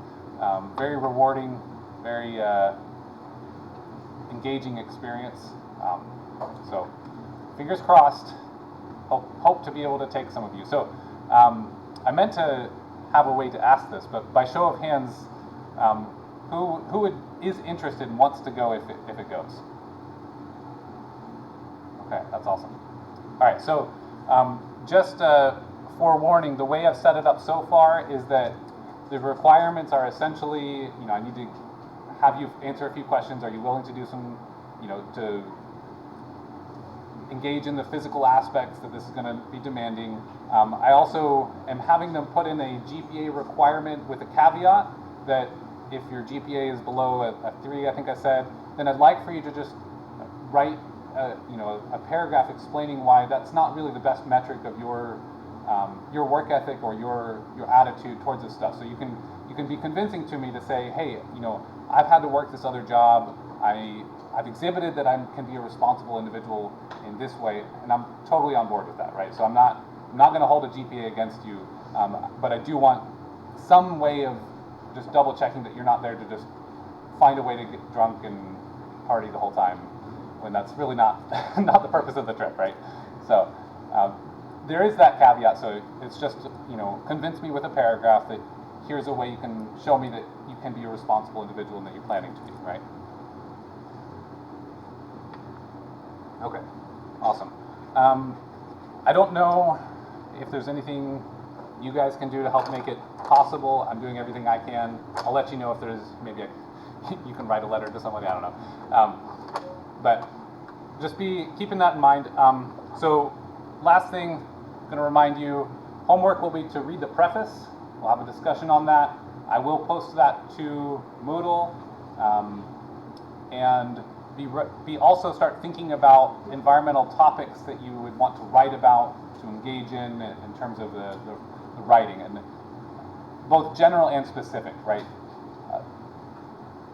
very rewarding, very engaging experience. So fingers crossed. Hope to be able to take some of you. So I meant to have a way to ask this, but by show of hands, who is interested and wants to go if it goes? Okay, that's awesome. All right, so just forewarning, the way I've set it up so far is that the requirements are essentially, I need to have you answer a few questions. Are you willing to do some, to engage in the physical aspects that this is going to be demanding? I also am having them put in a GPA requirement with a caveat that if your GPA is below a 3, I think I said, then I'd like for you to just write a paragraph explaining why that's not really the best metric of your work ethic or your attitude towards this stuff. So you can be convincing to me to say, hey, I've had to work this other job. I've exhibited that I can be a responsible individual in this way, and I'm totally on board with that, right? So I'm not going to hold a GPA against you, but I do want some way of just double checking that you're not there to just find a way to get drunk and party the whole time, when that's really not the purpose of the trip, right? So there is that caveat. So it's just convince me with a paragraph that here's a way you can show me that you can be a responsible individual and that you're planning to be, right? Okay, awesome. I don't know if there's anything you guys can do to help make it possible. I'm doing everything I can. I'll let you know if there's maybe you can write a letter to somebody, I don't know. But just be keeping that in mind. So last thing, I'm going to remind you, homework will be to read the preface. We'll have a discussion on that. I will post that to Moodle, and be also start thinking about environmental topics that you would want to write about, to engage in terms of the writing, and both general and specific, right?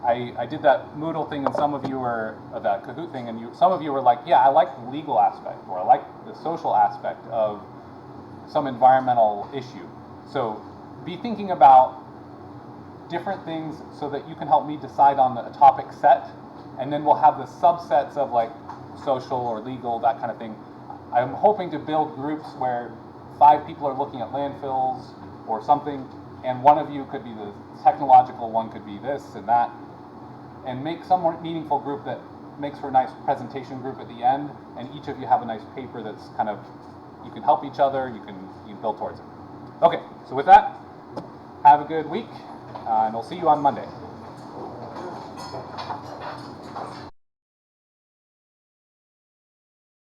I did that Moodle thing, and some of you were, that Kahoot thing, and some of you were like, yeah, I like the legal aspect, or I like the social aspect of some environmental issue. So be thinking about different things so that you can help me decide on a topic set, and then we'll have the subsets of like social or legal, that kind of thing. I'm hoping to build groups where 5 people are looking at landfills or something, and one of you could be the technological, one could be this and that, and make some more meaningful group that makes for a nice presentation group at the end, and each of you have a nice paper that's kind of, you can help each other, you can build towards it. Okay, so with that, have a good week, and we'll see you on Monday.